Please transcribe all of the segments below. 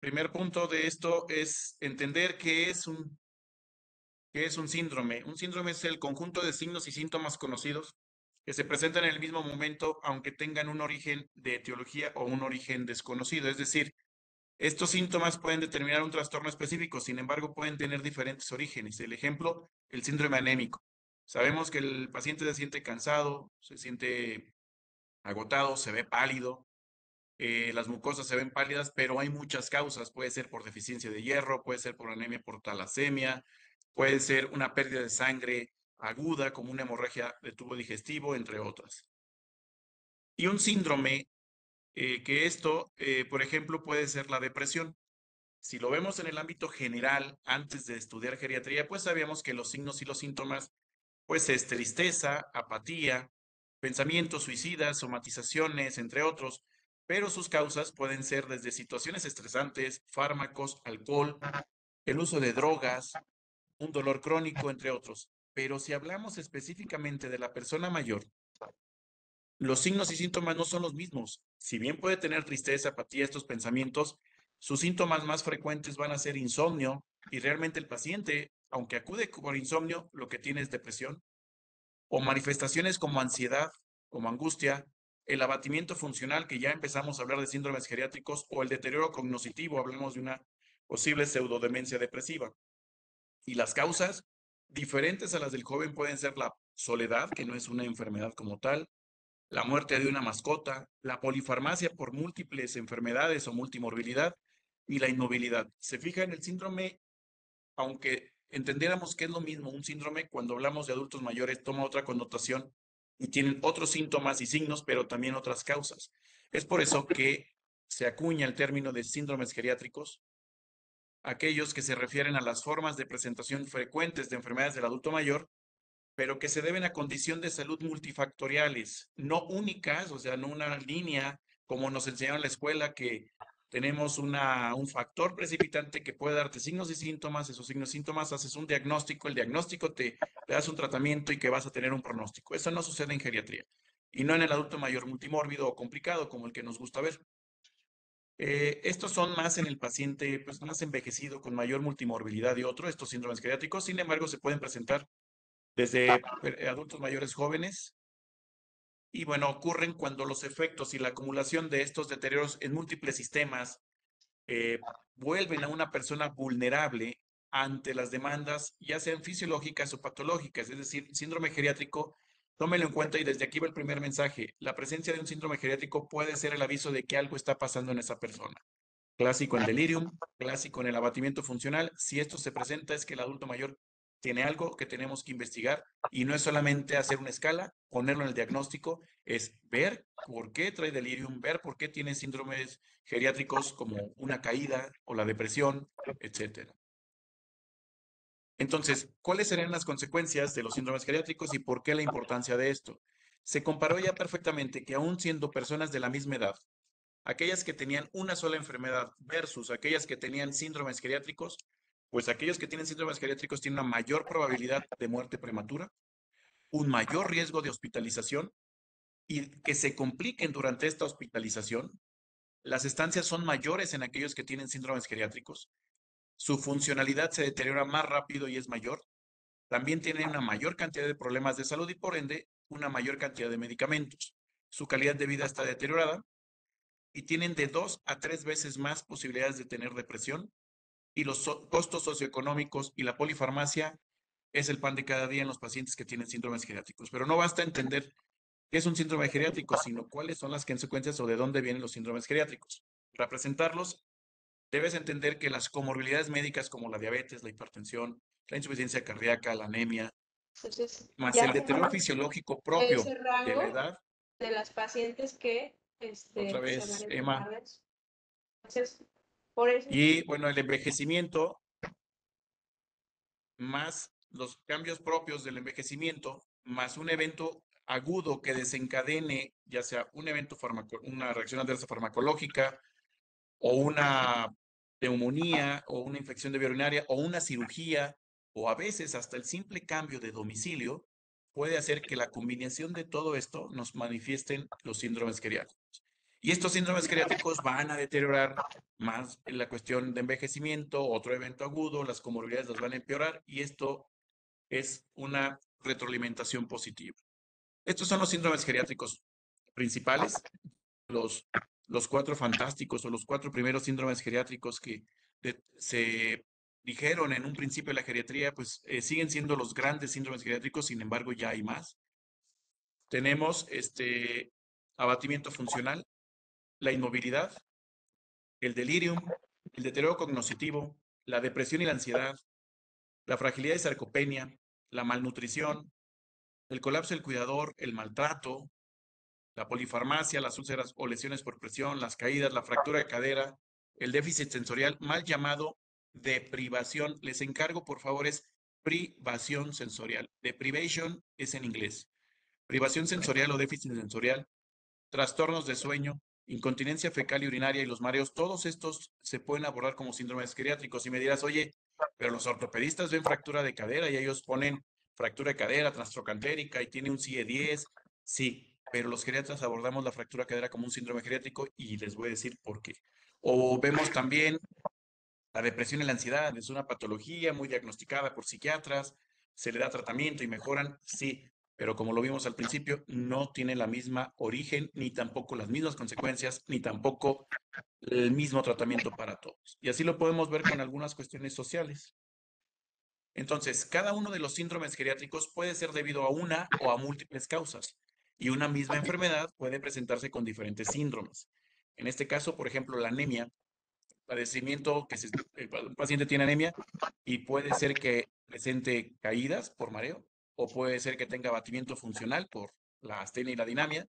primer punto de esto es entender qué es un síndrome. Un síndrome es el conjunto de signos y síntomas conocidos que se presentan en el mismo momento, aunque tengan un origen de etiología o un origen desconocido. Es decir, estos síntomas pueden determinar un trastorno específico, sin embargo, pueden tener diferentes orígenes. El ejemplo, el síndrome anémico. Sabemos que el paciente se siente cansado, se siente agotado, se ve pálido, las mucosas se ven pálidas, pero hay muchas causas. Puede ser por deficiencia de hierro, puede ser por anemia por talasemia, puede ser una pérdida de sangre aguda como una hemorragia de tubo digestivo, entre otras. Y un síndrome, por ejemplo, puede ser la depresión. Si lo vemos en el ámbito general, antes de estudiar geriatría, pues sabíamos que los signos y los síntomas, pues es tristeza, apatía, pensamientos suicidas, somatizaciones, entre otros, pero sus causas pueden ser desde situaciones estresantes, fármacos, alcohol, el uso de drogas, un dolor crónico, entre otros. Pero si hablamos específicamente de la persona mayor, los signos y síntomas no son los mismos. Si bien puede tener tristeza, apatía, estos pensamientos, sus síntomas más frecuentes van a ser insomnio y realmente el paciente, aunque acude por insomnio, lo que tiene es depresión o manifestaciones como ansiedad, como angustia, el abatimiento funcional, que ya empezamos a hablar de síndromes geriátricos, o el deterioro cognitivo, hablamos de una posible pseudodemencia depresiva. Y las causas diferentes a las del joven pueden ser la soledad, que no es una enfermedad como tal, la muerte de una mascota, la polifarmacia por múltiples enfermedades o multimorbilidad y la inmovilidad. Se fija en el síndrome, aunque entendiéramos que es lo mismo, un síndrome cuando hablamos de adultos mayores toma otra connotación y tienen otros síntomas y signos, pero también otras causas. Es por eso que se acuña el término de síndromes geriátricos, aquellos que se refieren a las formas de presentación frecuentes de enfermedades del adulto mayor, pero que se deben a condición de salud multifactoriales, no únicas, o sea, no una línea como nos enseñaron en la escuela, que tenemos un factor precipitante que puede darte signos y síntomas, esos signos y síntomas, haces un diagnóstico, el diagnóstico le das un tratamiento y que vas a tener un pronóstico. Eso no sucede en geriatría y no en el adulto mayor multimórbido o complicado como el que nos gusta ver. Estos son más en el paciente pues, más envejecido con mayor multimorbilidad y otro, estos síndromes geriátricos, sin embargo, se pueden presentar desde adultos mayores jóvenes y bueno, ocurren cuando los efectos y la acumulación de estos deterioros en múltiples sistemas vuelven a una persona vulnerable ante las demandas, ya sean fisiológicas o patológicas, es decir, síndrome geriátrico, tómelo en cuenta y desde aquí va el primer mensaje. La presencia de un síndrome geriátrico puede ser el aviso de que algo está pasando en esa persona. Clásico en delirium, clásico en el abatimiento funcional. Si esto se presenta es que el adulto mayor tiene algo que tenemos que investigar y no es solamente hacer una escala, ponerlo en el diagnóstico, es ver por qué trae delirium, ver por qué tiene síndromes geriátricos como una caída o la depresión, etcétera. Entonces, ¿cuáles serían las consecuencias de los síndromes geriátricos y por qué la importancia de esto? Se comparó ya perfectamente que aún siendo personas de la misma edad, aquellas que tenían una sola enfermedad versus aquellas que tenían síndromes geriátricos, pues aquellos que tienen síndromes geriátricos tienen una mayor probabilidad de muerte prematura, un mayor riesgo de hospitalización y que se compliquen durante esta hospitalización. Las estancias son mayores en aquellos que tienen síndromes geriátricos, su funcionalidad se deteriora más rápido y es mayor, también tienen una mayor cantidad de problemas de salud y por ende una mayor cantidad de medicamentos. Su calidad de vida está deteriorada y tienen de 2 a 3 veces más posibilidades de tener depresión y los costos socioeconómicos y la polifarmacia es el pan de cada día en los pacientes que tienen síndromes geriátricos. Pero no basta entender qué es un síndrome geriátrico, sino cuáles son las consecuencias o de dónde vienen los síndromes geriátricos. Para presentarlos, debes entender que las comorbilidades médicas como la diabetes, la hipertensión, la insuficiencia cardíaca, la anemia, Entonces, más el ya deterioro tenemos fisiológico propio ese de la rango edad, de las pacientes que otra se van a vez, Emma, enfermar de eso. Entonces, por eso, y bueno, el envejecimiento más los cambios propios del envejecimiento, más un evento agudo que desencadene, ya sea un evento una reacción adversa farmacológica, o una neumonía, o una infección de vía urinaria, o una cirugía, o a veces hasta el simple cambio de domicilio, puede hacer que la combinación de todo esto nos manifiesten los síndromes geriátricos. Y estos síndromes geriátricos van a deteriorar más en la cuestión de envejecimiento, otro evento agudo, las comorbilidades las van a empeorar y esto es una retroalimentación positiva. Estos son los síndromes geriátricos principales, los, los cuatro fantásticos o los cuatro primeros síndromes geriátricos que se dijeron en un principio de la geriatría, pues siguen siendo los grandes síndromes geriátricos, sin embargo ya hay más. Tenemos abatimiento funcional, la inmovilidad, el delirium, el deterioro cognoscitivo, la depresión y la ansiedad, la fragilidad y sarcopenia, la malnutrición, el colapso del cuidador, el maltrato, la polifarmacia, las úlceras o lesiones por presión, las caídas, la fractura de cadera, el déficit sensorial, mal llamado deprivación. Les encargo, por favor, es privación sensorial. Deprivation es en inglés. Privación sensorial o déficit sensorial, trastornos de sueño, incontinencia fecal y urinaria y los mareos, todos estos se pueden abordar como síndromes geriátricos. Y me dirás, oye, pero los ortopedistas ven fractura de cadera y ellos ponen fractura de cadera transtrocantérica y tiene un CIE-10. Sí, pero los geriatras abordamos la fractura de cadera como un síndrome geriátrico y les voy a decir por qué. O vemos también la depresión y la ansiedad, es una patología muy diagnosticada por psiquiatras, se le da tratamiento y mejoran, sí, pero como lo vimos al principio, no tiene la misma origen, ni tampoco las mismas consecuencias, ni tampoco el mismo tratamiento para todos. Y así lo podemos ver con algunas cuestiones sociales. Entonces, cada uno de los síndromes geriátricos puede ser debido a una o a múltiples causas, y una misma enfermedad puede presentarse con diferentes síndromes. En este caso, por ejemplo, la anemia, padecimiento que un paciente tiene anemia y puede ser que presente caídas por mareo, o puede ser que tenga abatimiento funcional por la astenia y la dinamia,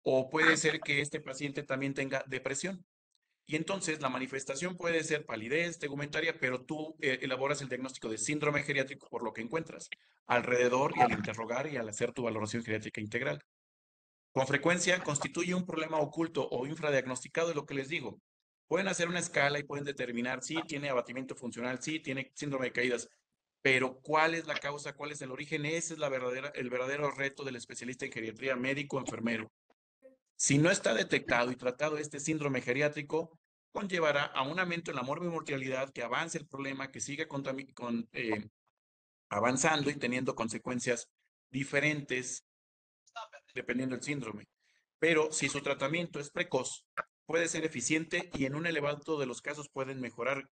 o puede ser que este paciente también tenga depresión. Y entonces la manifestación puede ser palidez, tegumentaria, pero tú elaboras el diagnóstico de síndrome geriátrico por lo que encuentras alrededor y al interrogar y al hacer tu valoración geriátrica integral. Con frecuencia constituye un problema oculto o infradiagnosticado, de lo que les digo. Pueden hacer una escala y pueden determinar si tiene abatimiento funcional, si tiene síndrome de caídas, pero ¿cuál es la causa? ¿Cuál es el origen? Ese es el verdadero reto del especialista en geriatría médico enfermero. Si no está detectado y tratado este síndrome geriátrico, conllevará a un aumento en la morbimortalidad, que avance el problema, que siga avanzando y teniendo consecuencias diferentes dependiendo del síndrome. Pero si su tratamiento es precoz, puede ser eficiente y en un elevado de los casos pueden mejorar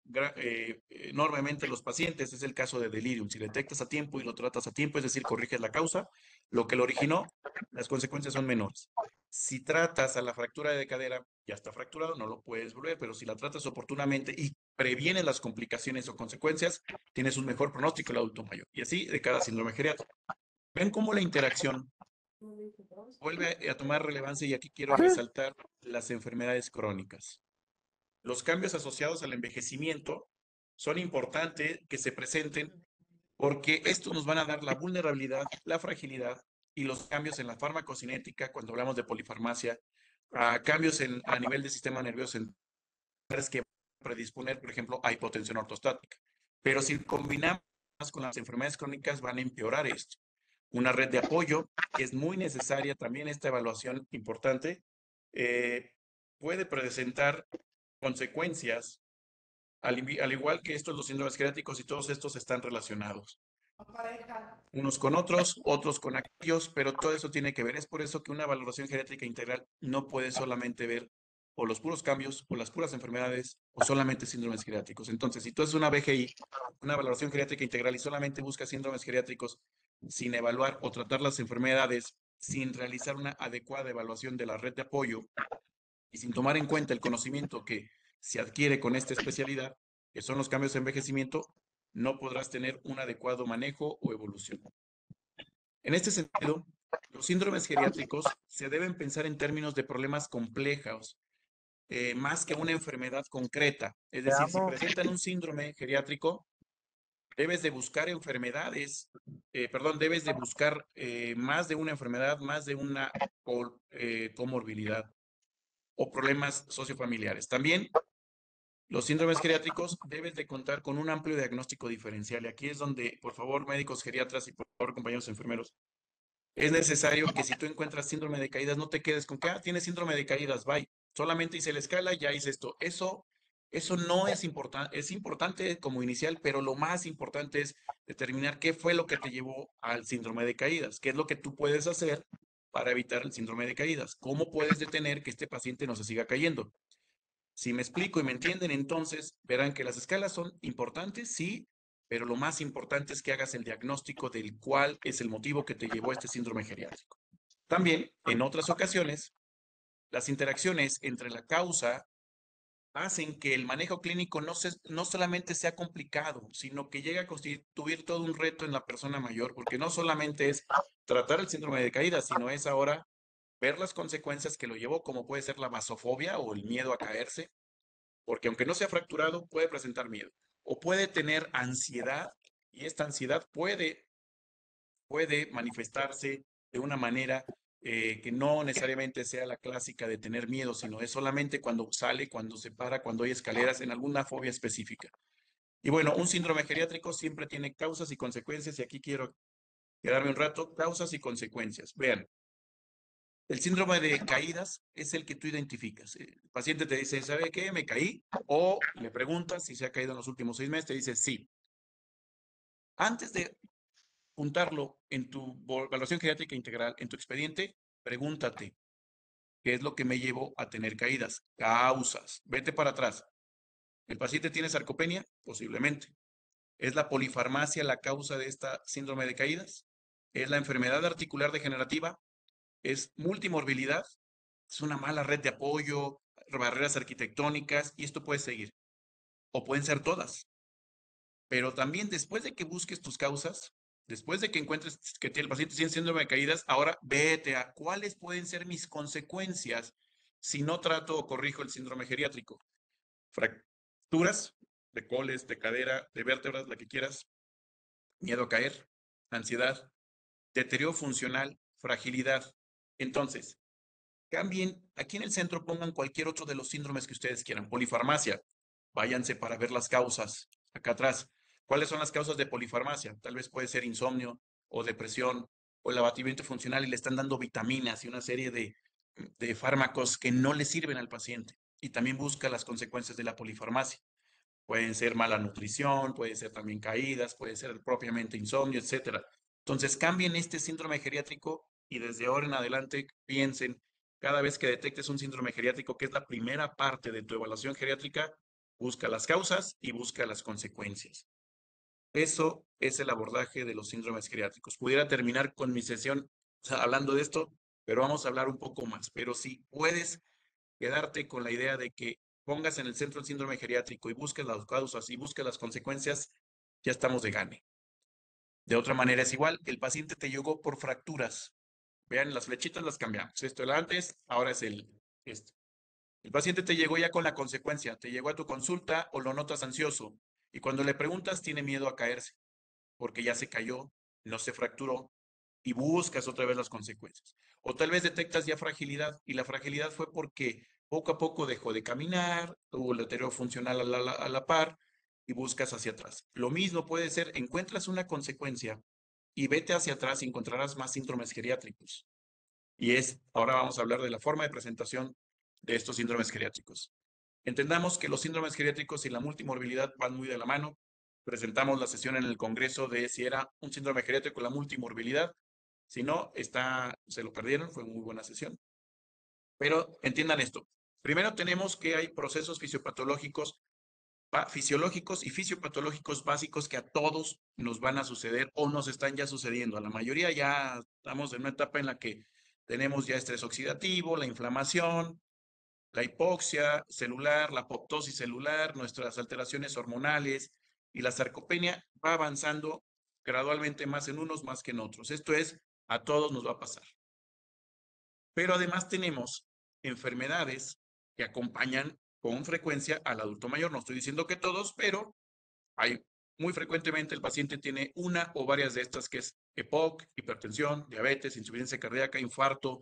enormemente los pacientes. Es el caso de delirium. Si detectas a tiempo y lo tratas a tiempo, es decir, corriges la causa, lo que lo originó, las consecuencias son menores. Si tratas a la fractura de cadera, ya está fracturado, no lo puedes volver, pero si la tratas oportunamente y previenes las complicaciones o consecuencias, tienes un mejor pronóstico el adulto mayor. Y así de cada síndrome geriátrico. Ven cómo la interacción vuelve a tomar relevancia y aquí quiero resaltar las enfermedades crónicas. Los cambios asociados al envejecimiento son importantes que se presenten porque estos nos van a dar la vulnerabilidad, la fragilidad y los cambios en la farmacocinética cuando hablamos de polifarmacia, cambios a nivel del sistema nervioso que predisponer, por ejemplo, a hipotensión ortostática. Pero si combinamos con las enfermedades crónicas van a empeorar esto. Una red de apoyo, que es muy necesaria también esta evaluación importante, puede presentar consecuencias, al igual que estos, los síndromes geriátricos y todos estos están relacionados. Unos con otros, otros con aquellos, pero todo eso tiene que ver. Es por eso que una valoración geriátrica integral no puede solamente ver o los puros cambios, o las puras enfermedades, o solamente síndromes geriátricos. Entonces, si tú haces una BGI, una valoración geriátrica integral, y solamente buscas síndromes geriátricos sin evaluar o tratar las enfermedades, sin realizar una adecuada evaluación de la red de apoyo y sin tomar en cuenta el conocimiento que se adquiere con esta especialidad, que son los cambios de envejecimiento, no podrás tener un adecuado manejo o evolución. En este sentido, los síndromes geriátricos se deben pensar en términos de problemas complejos, más que una enfermedad concreta. Es decir, si presentan un síndrome geriátrico, debes de buscar debes de buscar más de una enfermedad, más de una comorbilidad o problemas sociofamiliares. También los síndromes geriátricos debes de contar con un amplio diagnóstico diferencial. Y aquí es donde, por favor, médicos geriatras y por favor, compañeros enfermeros, Es necesario que si tú encuentras síndrome de caídas, no te quedes con que, tienes síndrome de caídas, bye. Solamente hice la escala, ya hice esto. Eso no es importante, es importante como inicial, pero lo más importante es determinar qué fue lo que te llevó al síndrome de caídas, qué es lo que tú puedes hacer para evitar el síndrome de caídas, cómo puedes detener que este paciente no se siga cayendo. Si me explico y me entienden, entonces verán que las escalas son importantes, sí, pero lo más importante es que hagas el diagnóstico del cuál es el motivo que te llevó a este síndrome geriátrico. También, en otras ocasiones, las interacciones entre la causa hacen que el manejo clínico no solamente sea complicado, sino que llegue a constituir todo un reto en la persona mayor, porque no solamente es tratar el síndrome de caída, sino es ahora ver las consecuencias que lo llevó, como puede ser la vasofobia o el miedo a caerse, porque aunque no sea fracturado, puede presentar miedo o puede tener ansiedad y esta ansiedad puede manifestarse de una manera que no necesariamente sea la clásica de tener miedo, sino es solamente cuando sale, cuando se para, cuando hay escaleras, en alguna fobia específica. Y bueno, un síndrome geriátrico siempre tiene causas y consecuencias y aquí quiero quedarme un rato, causas y consecuencias. Vean, el síndrome de caídas es el que tú identificas. El paciente te dice, ¿sabe qué? Me caí. O le preguntas si se ha caído en los últimos 6 meses, te dice sí. Antes de juntarlo en tu evaluación geriátrica integral, en tu expediente, pregúntate, ¿qué es lo que me llevó a tener caídas? Causas. Vete para atrás. ¿El paciente tiene sarcopenia? Posiblemente. ¿Es la polifarmacia la causa de esta síndrome de caídas? ¿Es la enfermedad articular degenerativa? ¿Es multimorbilidad? ¿Es una mala red de apoyo, barreras arquitectónicas? Y esto puede seguir. O pueden ser todas. Pero también después de que busques tus causas, después de que encuentres que el paciente tiene síndrome de caídas, ahora vete a cuáles pueden ser mis consecuencias si no trato o corrijo el síndrome geriátrico. Fracturas de coles, de cadera, de vértebras, la que quieras, miedo a caer, ansiedad, deterioro funcional, fragilidad. Entonces, cambien, aquí en el centro pongan cualquier otro de los síndromes que ustedes quieran. Polifarmacia, váyanse para ver las causas. Acá atrás, ¿cuáles son las causas de polifarmacia? Tal vez puede ser insomnio o depresión o el abatimiento funcional y le están dando vitaminas y una serie de fármacos que no le sirven al paciente. Y también busca las consecuencias de la polifarmacia. Pueden ser mala nutrición, puede ser también caídas, puede ser propiamente insomnio, etcétera. Entonces, cambien este síndrome geriátrico y desde ahora en adelante piensen, cada vez que detectes un síndrome geriátrico, que es la primera parte de tu evaluación geriátrica, busca las causas y busca las consecuencias. Eso es el abordaje de los síndromes geriátricos. Pudiera terminar con mi sesión hablando de esto, pero vamos a hablar un poco más. Pero si puedes quedarte con la idea de que pongas en el centro el síndrome geriátrico y busques las causas y busques las consecuencias, ya estamos de gane. De otra manera es igual, el paciente te llegó por fracturas. Vean, las flechitas las cambiamos. Esto era antes, ahora es este. El paciente te llegó ya con la consecuencia, te llegó a tu consulta o lo notas ansioso y cuando le preguntas tiene miedo a caerse porque ya se cayó, no se fracturó y buscas otra vez las consecuencias. O tal vez detectas ya fragilidad y la fragilidad fue porque poco a poco dejó de caminar, tuvo el deterioro funcional a la par y buscas hacia atrás. Lo mismo puede ser, encuentras una consecuencia y vete hacia atrás y encontrarás más síndromes geriátricos. Y ahora vamos a hablar de la forma de presentación de estos síndromes geriátricos. Entendamos que los síndromes geriátricos y la multimorbilidad van muy de la mano. Presentamos la sesión en el Congreso de si era un síndrome geriátrico la multimorbilidad. Si no, se lo perdieron, fue muy buena sesión. Pero entiendan esto. Primero tenemos que hay procesos fisiológicos y fisiopatológicos básicos que a todos nos van a suceder o nos están ya sucediendo. A la mayoría ya estamos en una etapa en la que tenemos ya estrés oxidativo, la inflamación, la hipoxia celular, la apoptosis celular, nuestras alteraciones hormonales y la sarcopenia va avanzando gradualmente más en unos más que en otros. Esto es, a todos nos va a pasar. Pero además tenemos enfermedades que acompañan con frecuencia al adulto mayor. No estoy diciendo que todos, pero hay muy frecuentemente el paciente tiene una o varias de estas que es EPOC, hipertensión, diabetes, insuficiencia cardíaca, infarto,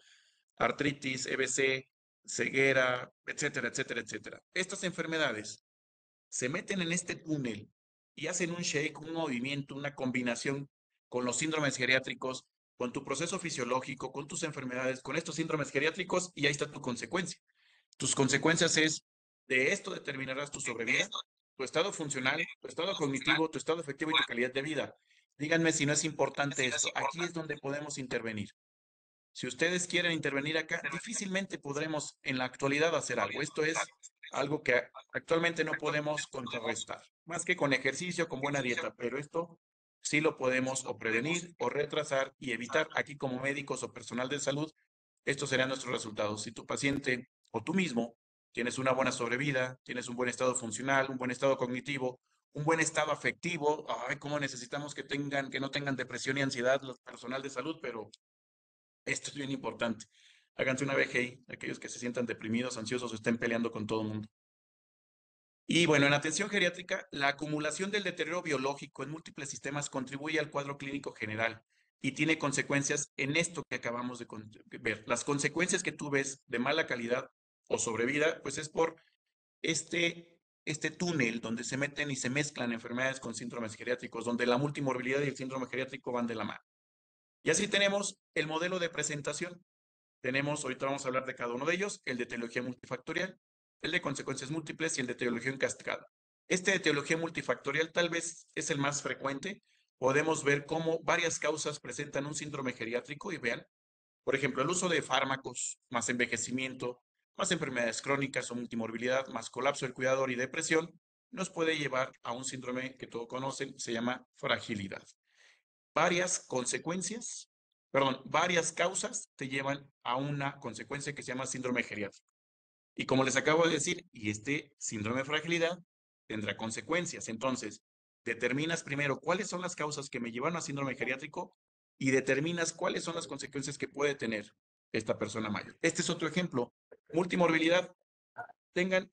artritis, EBC, ceguera, etcétera, etcétera, etcétera. Estas enfermedades se meten en este túnel y hacen un shake, un movimiento, una combinación con los síndromes geriátricos con tu proceso fisiológico, con tus enfermedades, con estos síndromes geriátricos y ahí está tu consecuencia. Tus consecuencias es, de esto determinarás tu sobrevida, tu estado funcional, tu estado cognitivo, tu estado afectivo y tu calidad de vida. Díganme si no es importante esto. Aquí es donde podemos intervenir. Si ustedes quieren intervenir acá, difícilmente podremos en la actualidad hacer algo. Esto es algo que actualmente no podemos contrarrestar, más que con ejercicio, con buena dieta, pero esto sí lo podemos o prevenir o retrasar y evitar. Aquí como médicos o personal de salud, estos serían nuestros resultados. Si tu paciente o tú mismo tienes una buena sobrevida, tienes un buen estado funcional, un buen estado cognitivo, un buen estado afectivo, ay, cómo necesitamos que tengan, que no tengan depresión y ansiedad los personal de salud, pero esto es bien importante. Háganse una BGI, aquellos que se sientan deprimidos, ansiosos o estén peleando con todo el mundo. Y bueno, en atención geriátrica, la acumulación del deterioro biológico en múltiples sistemas contribuye al cuadro clínico general y tiene consecuencias en esto que acabamos de ver. Las consecuencias que tú ves de mala calidad o sobrevida, pues es por este túnel donde se meten y se mezclan enfermedades con síndromes geriátricos, donde la multimorbilidad y el síndrome geriátrico van de la mano. Y así tenemos el modelo de presentación. Tenemos, ahorita vamos a hablar de cada uno de ellos, el de etiología multifactorial, el de consecuencias múltiples y el de etiología en cascada. Este de etiología multifactorial tal vez es el más frecuente. Podemos ver cómo varias causas presentan un síndrome geriátrico y vean, por ejemplo, el uso de fármacos, más envejecimiento, más enfermedades crónicas o multimorbilidad, más colapso del cuidador y depresión, nos puede llevar a un síndrome que todos conocen, se llama fragilidad. Varias causas te llevan a una consecuencia que se llama síndrome geriátrico. Y como les acabo de decir, y este síndrome de fragilidad tendrá consecuencias. Entonces, determinas primero cuáles son las causas que me llevan a síndrome geriátrico y determinas cuáles son las consecuencias que puede tener esta persona mayor. Este es otro ejemplo. Multimorbilidad. Tengan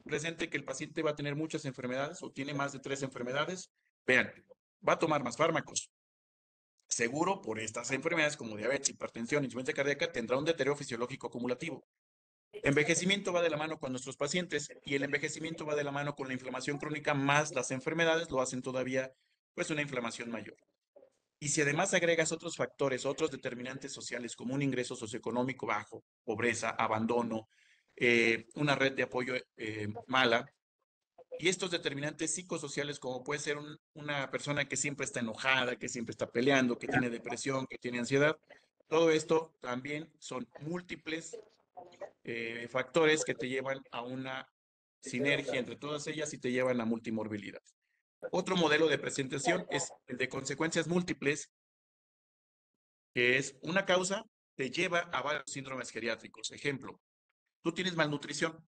presente que el paciente va a tener muchas enfermedades o tiene más de 3 enfermedades. Vean, va a tomar más fármacos. Seguro por estas enfermedades como diabetes, hipertensión, insuficiencia cardíaca, tendrá un deterioro fisiológico acumulativo. Envejecimiento va de la mano con nuestros pacientes y el envejecimiento va de la mano con la inflamación crónica más las enfermedades lo hacen todavía pues una inflamación mayor. Y si además agregas otros factores, otros determinantes sociales como un ingreso socioeconómico bajo, pobreza, abandono, una red de apoyo mala, y estos determinantes psicosociales, como puede ser una persona que siempre está enojada, que siempre está peleando, que tiene depresión, que tiene ansiedad, todo esto también son múltiples factores que te llevan a una sinergia entre todas ellas y te llevan a multimorbilidad. Otro modelo de presentación es el de consecuencias múltiples, que es una causa te lleva a varios síndromes geriátricos. Ejemplo, tú tienes malnutrición,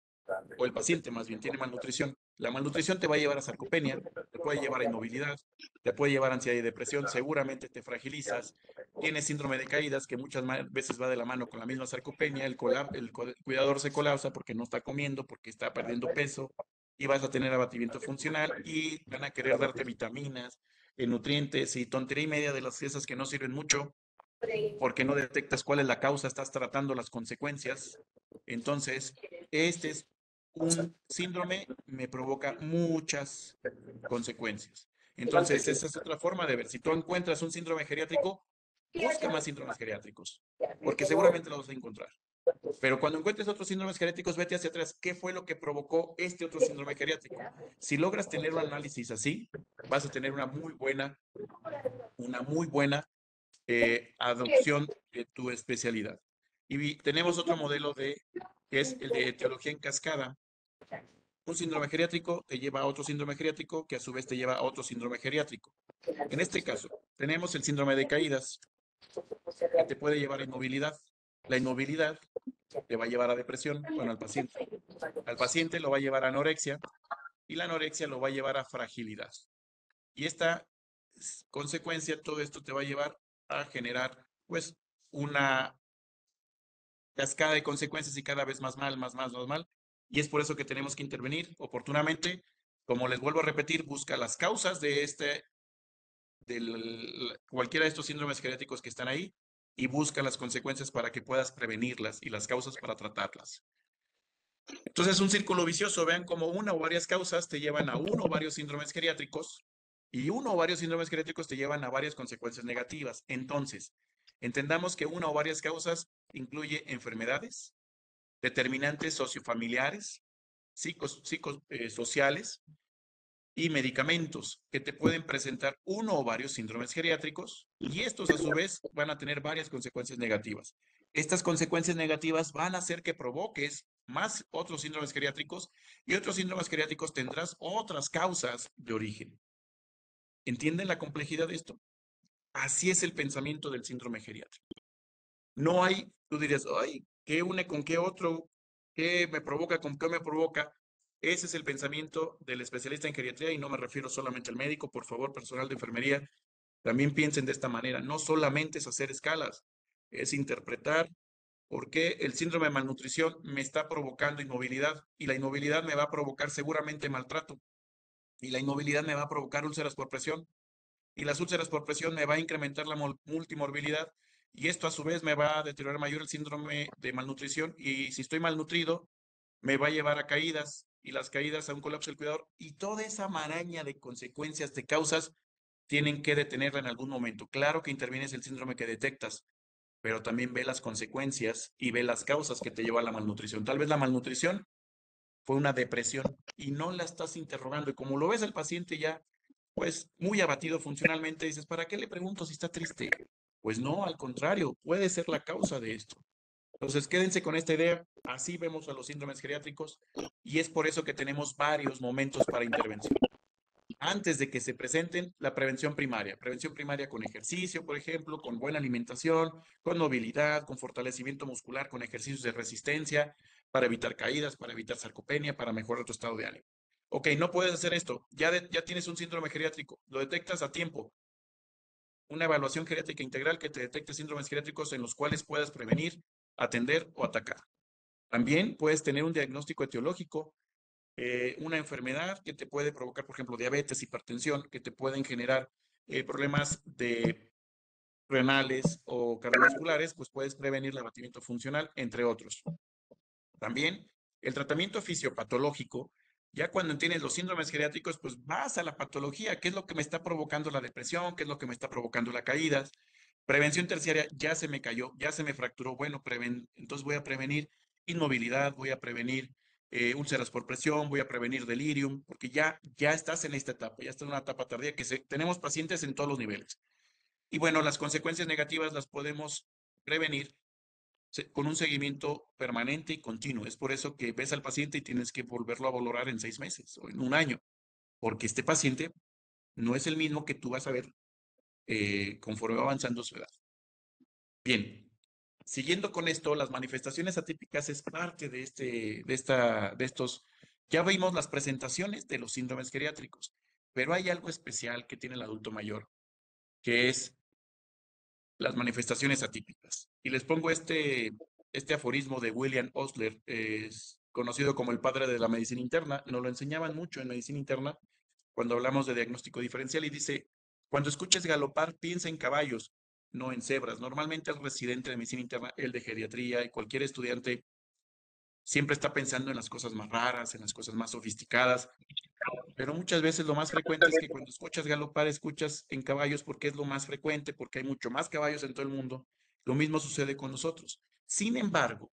o el paciente más bien tiene malnutrición. La malnutrición te va a llevar a sarcopenia, te puede llevar a inmovilidad, te puede llevar a ansiedad y depresión, seguramente te fragilizas, tienes síndrome de caídas que muchas veces va de la mano con la misma sarcopenia, el cuidador se colapsa porque no está comiendo, porque está perdiendo peso y vas a tener abatimiento funcional y van a querer darte vitaminas, nutrientes y tontería y media de las esas que no sirven mucho porque no detectas cuál es la causa, estás tratando las consecuencias. Entonces, este es un síndrome, me provoca muchas consecuencias. Entonces, esa es otra forma de ver. Si tú encuentras un síndrome geriátrico, busca más síndromes geriátricos, porque seguramente los vas a encontrar. Pero cuando encuentres otros síndromes geriátricos, vete hacia atrás. ¿Qué fue lo que provocó este otro síndrome geriátrico? Si logras tener un análisis así, vas a tener una muy buena adopción de tu especialidad. Y tenemos otro modelo que es el de etiología en cascada. Un síndrome geriátrico te lleva a otro síndrome geriátrico que a su vez te lleva a otro síndrome geriátrico. En este caso, tenemos el síndrome de caídas que te puede llevar a inmovilidad. La inmovilidad te va a llevar a depresión, bueno, al paciente. Al paciente lo va a llevar a anorexia y la anorexia lo va a llevar a fragilidad. Y esta consecuencia, todo esto te va a llevar a generar, pues, una cascada de consecuencias y cada vez más mal, más mal. Y es por eso que tenemos que intervenir oportunamente. Como les vuelvo a repetir, busca las causas de cualquiera de estos síndromes geriátricos que están ahí y busca las consecuencias para que puedas prevenirlas y las causas para tratarlas. Entonces es un círculo vicioso. Vean cómo una o varias causas te llevan a uno o varios síndromes geriátricos y uno o varios síndromes geriátricos te llevan a varias consecuencias negativas. Entonces, Entendamos que una o varias causas incluye enfermedades, determinantes sociofamiliares, sociales y medicamentos que te pueden presentar uno o varios síndromes geriátricos y estos a su vez van a tener varias consecuencias negativas. Estas consecuencias negativas van a hacer que provoques más otros síndromes geriátricos y otros síndromes geriátricos tendrás otras causas de origen. ¿Entienden la complejidad de esto? Así es el pensamiento del síndrome geriátrico. No hay, tú dirías, ay, ¿qué une con qué otro? ¿Qué me provoca con qué me provoca? Ese es el pensamiento del especialista en geriatría y no me refiero solamente al médico, por favor, personal de enfermería, también piensen de esta manera. No solamente es hacer escalas, es interpretar por qué el síndrome de malnutrición me está provocando inmovilidad y la inmovilidad me va a provocar seguramente maltrato y la inmovilidad me va a provocar úlceras por presión y las úlceras por presión me va a incrementar la multimorbilidad y esto a su vez me va a deteriorar mayor el síndrome de malnutrición y si estoy malnutrido me va a llevar a caídas y las caídas a un colapso del cuidador y toda esa maraña de consecuencias, de causas, tienen que detenerla en algún momento. Claro que intervienes el síndrome que detectas, pero también ve las consecuencias y ve las causas que te lleva a la malnutrición. Tal vez la malnutrición fue una depresión y no la estás interrogando y como lo ves al paciente ya pues muy abatido funcionalmente, dices, ¿para qué le pregunto si está triste? Pues no, al contrario, puede ser la causa de esto. Entonces, quédense con esta idea, así vemos a los síndromes geriátricos y es por eso que tenemos varios momentos para intervención. Antes de que se presenten, la prevención primaria con ejercicio, por ejemplo, con buena alimentación, con movilidad, con fortalecimiento muscular, con ejercicios de resistencia, para evitar caídas, para evitar sarcopenia, para mejorar tu estado de ánimo. Ok, no puedes hacer esto. Ya tienes un síndrome geriátrico. Lo detectas a tiempo. Una evaluación geriátrica integral que te detecte síndromes geriátricos en los cuales puedas prevenir, atender o atacar. También puedes tener un diagnóstico etiológico, una enfermedad que te puede provocar, por ejemplo, diabetes, hipertensión, que te pueden generar problemas de renales o cardiovasculares, pues puedes prevenir el abatimiento funcional, entre otros. También el tratamiento fisiopatológico, ya cuando tienes los síndromes geriátricos, pues vas a la patología, qué es lo que me está provocando la depresión, qué es lo que me está provocando la caída. Prevención terciaria, ya se me cayó, ya se me fracturó, bueno, entonces voy a prevenir inmovilidad, voy a prevenir úlceras por presión, voy a prevenir delirium, porque ya estás en esta etapa, ya estás en una etapa tardía tenemos pacientes en todos los niveles. Y bueno, las consecuencias negativas las podemos prevenir con un seguimiento permanente y continuo. Es por eso que ves al paciente y tienes que volverlo a valorar en 6 meses o en un año, porque este paciente no es el mismo que tú vas a ver conforme va avanzando su edad. Bien, siguiendo con esto, las manifestaciones atípicas es parte de estos, ya vimos las presentaciones de los síndromes geriátricos, pero hay algo especial que tiene el adulto mayor, que es las manifestaciones atípicas. Y les pongo este aforismo de William Osler, es conocido como el padre de la medicina interna, nos lo enseñaban mucho en medicina interna cuando hablamos de diagnóstico diferencial y dice, cuando escuches galopar, piensa en caballos, no en cebras. Normalmente el residente de medicina interna, el de geriatría y cualquier estudiante siempre está pensando en las cosas más raras, en las cosas más sofisticadas, pero muchas veces lo más frecuente es que cuando escuchas galopar, escuchas en caballos porque es lo más frecuente, porque hay mucho más caballos en todo el mundo. Lo mismo sucede con nosotros. Sin embargo,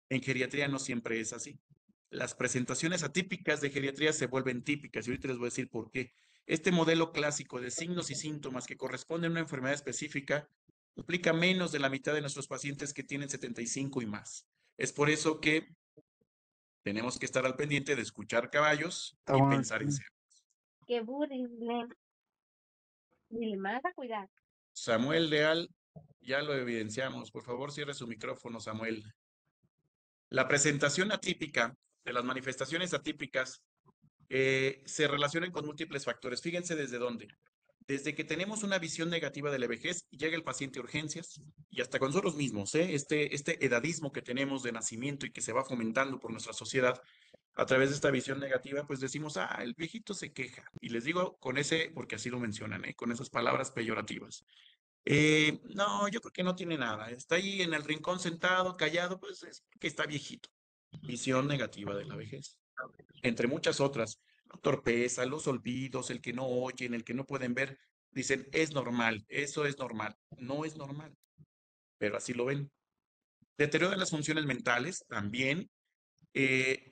en geriatría no siempre es así. Las presentaciones atípicas de geriatría se vuelven típicas y ahorita les voy a decir por qué. Este modelo clásico de signos y síntomas que corresponden a una enfermedad específica implica menos de la mitad de nuestros pacientes que tienen 75 y más. Es por eso que tenemos que estar al pendiente de escuchar caballos y pensar en ser. Qué burrible. Dile, me vas a cuidar. Samuel Leal, ya lo evidenciamos. Por favor, cierre su micrófono, Samuel. La presentación atípica de las manifestaciones atípicas se relacionan con múltiples factores. Fíjense desde dónde. Desde que tenemos una visión negativa de la vejez, llega el paciente a urgencias y hasta con nosotros mismos, este edadismo que tenemos de nacimiento y que se va fomentando por nuestra sociedad a través de esta visión negativa, pues decimos, el viejito se queja. Y les digo con porque así lo mencionan, con esas palabras peyorativas. No, yo creo que no tiene nada. Está ahí en el rincón sentado, callado, pues es que está viejito. Visión negativa de la vejez. Entre muchas otras, la torpeza, los olvidos, el que no oyen, el que no pueden ver. dicen, es normal, eso es normal. No es normal, pero así lo ven. Deterioro de las funciones mentales también.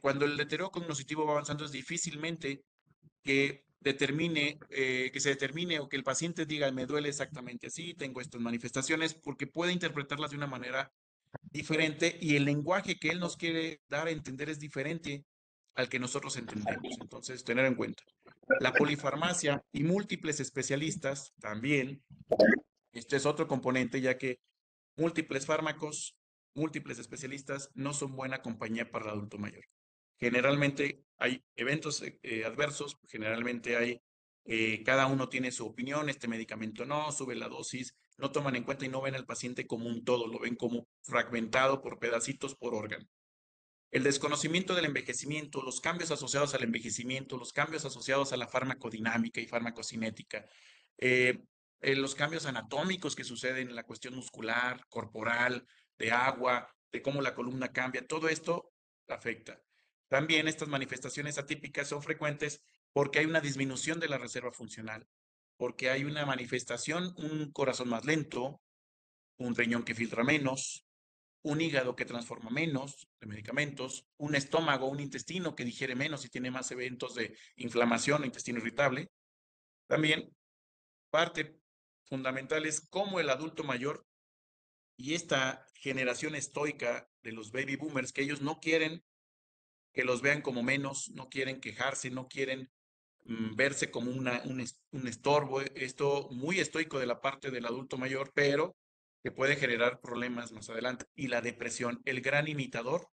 Cuando el deterioro cognitivo va avanzando, es difícilmente que se determine o que el paciente diga, me duele exactamente así, tengo estas manifestaciones, porque puede interpretarlas de una manera diferente y el lenguaje que él nos quiere dar a entender es diferente al que nosotros entendemos. Entonces, tener en cuenta. La polifarmacia y múltiples especialistas también, este es otro componente, ya que múltiples fármacos, múltiples especialistas no son buena compañía para el adulto mayor. Generalmente hay eventos adversos, generalmente cada uno tiene su opinión, este medicamento no, sube la dosis, no toman en cuenta y no ven al paciente como un todo, lo ven como fragmentado por pedacitos, por órgano. El desconocimiento del envejecimiento, los cambios asociados al envejecimiento, los cambios asociados a la farmacodinámica y farmacocinética, eh, los cambios anatómicos que suceden en la cuestión muscular, corporal, de agua, de cómo la columna cambia, todo esto afecta. También estas manifestaciones atípicas son frecuentes porque hay una disminución de la reserva funcional, porque hay una manifestación, un corazón más lento, un riñón que filtra menos, un hígado que transforma menos de medicamentos, un estómago, un intestino que digiere menos y tiene más eventos de inflamación o intestino irritable. También parte fundamental es cómo el adulto mayor y esta generación estoica de los baby boomers, que ellos no quieren que los vean como menos, no quieren quejarse, no quieren verse como un estorbo. Esto muy estoico de la parte del adulto mayor, pero que puede generar problemas más adelante. Y la depresión, el gran imitador,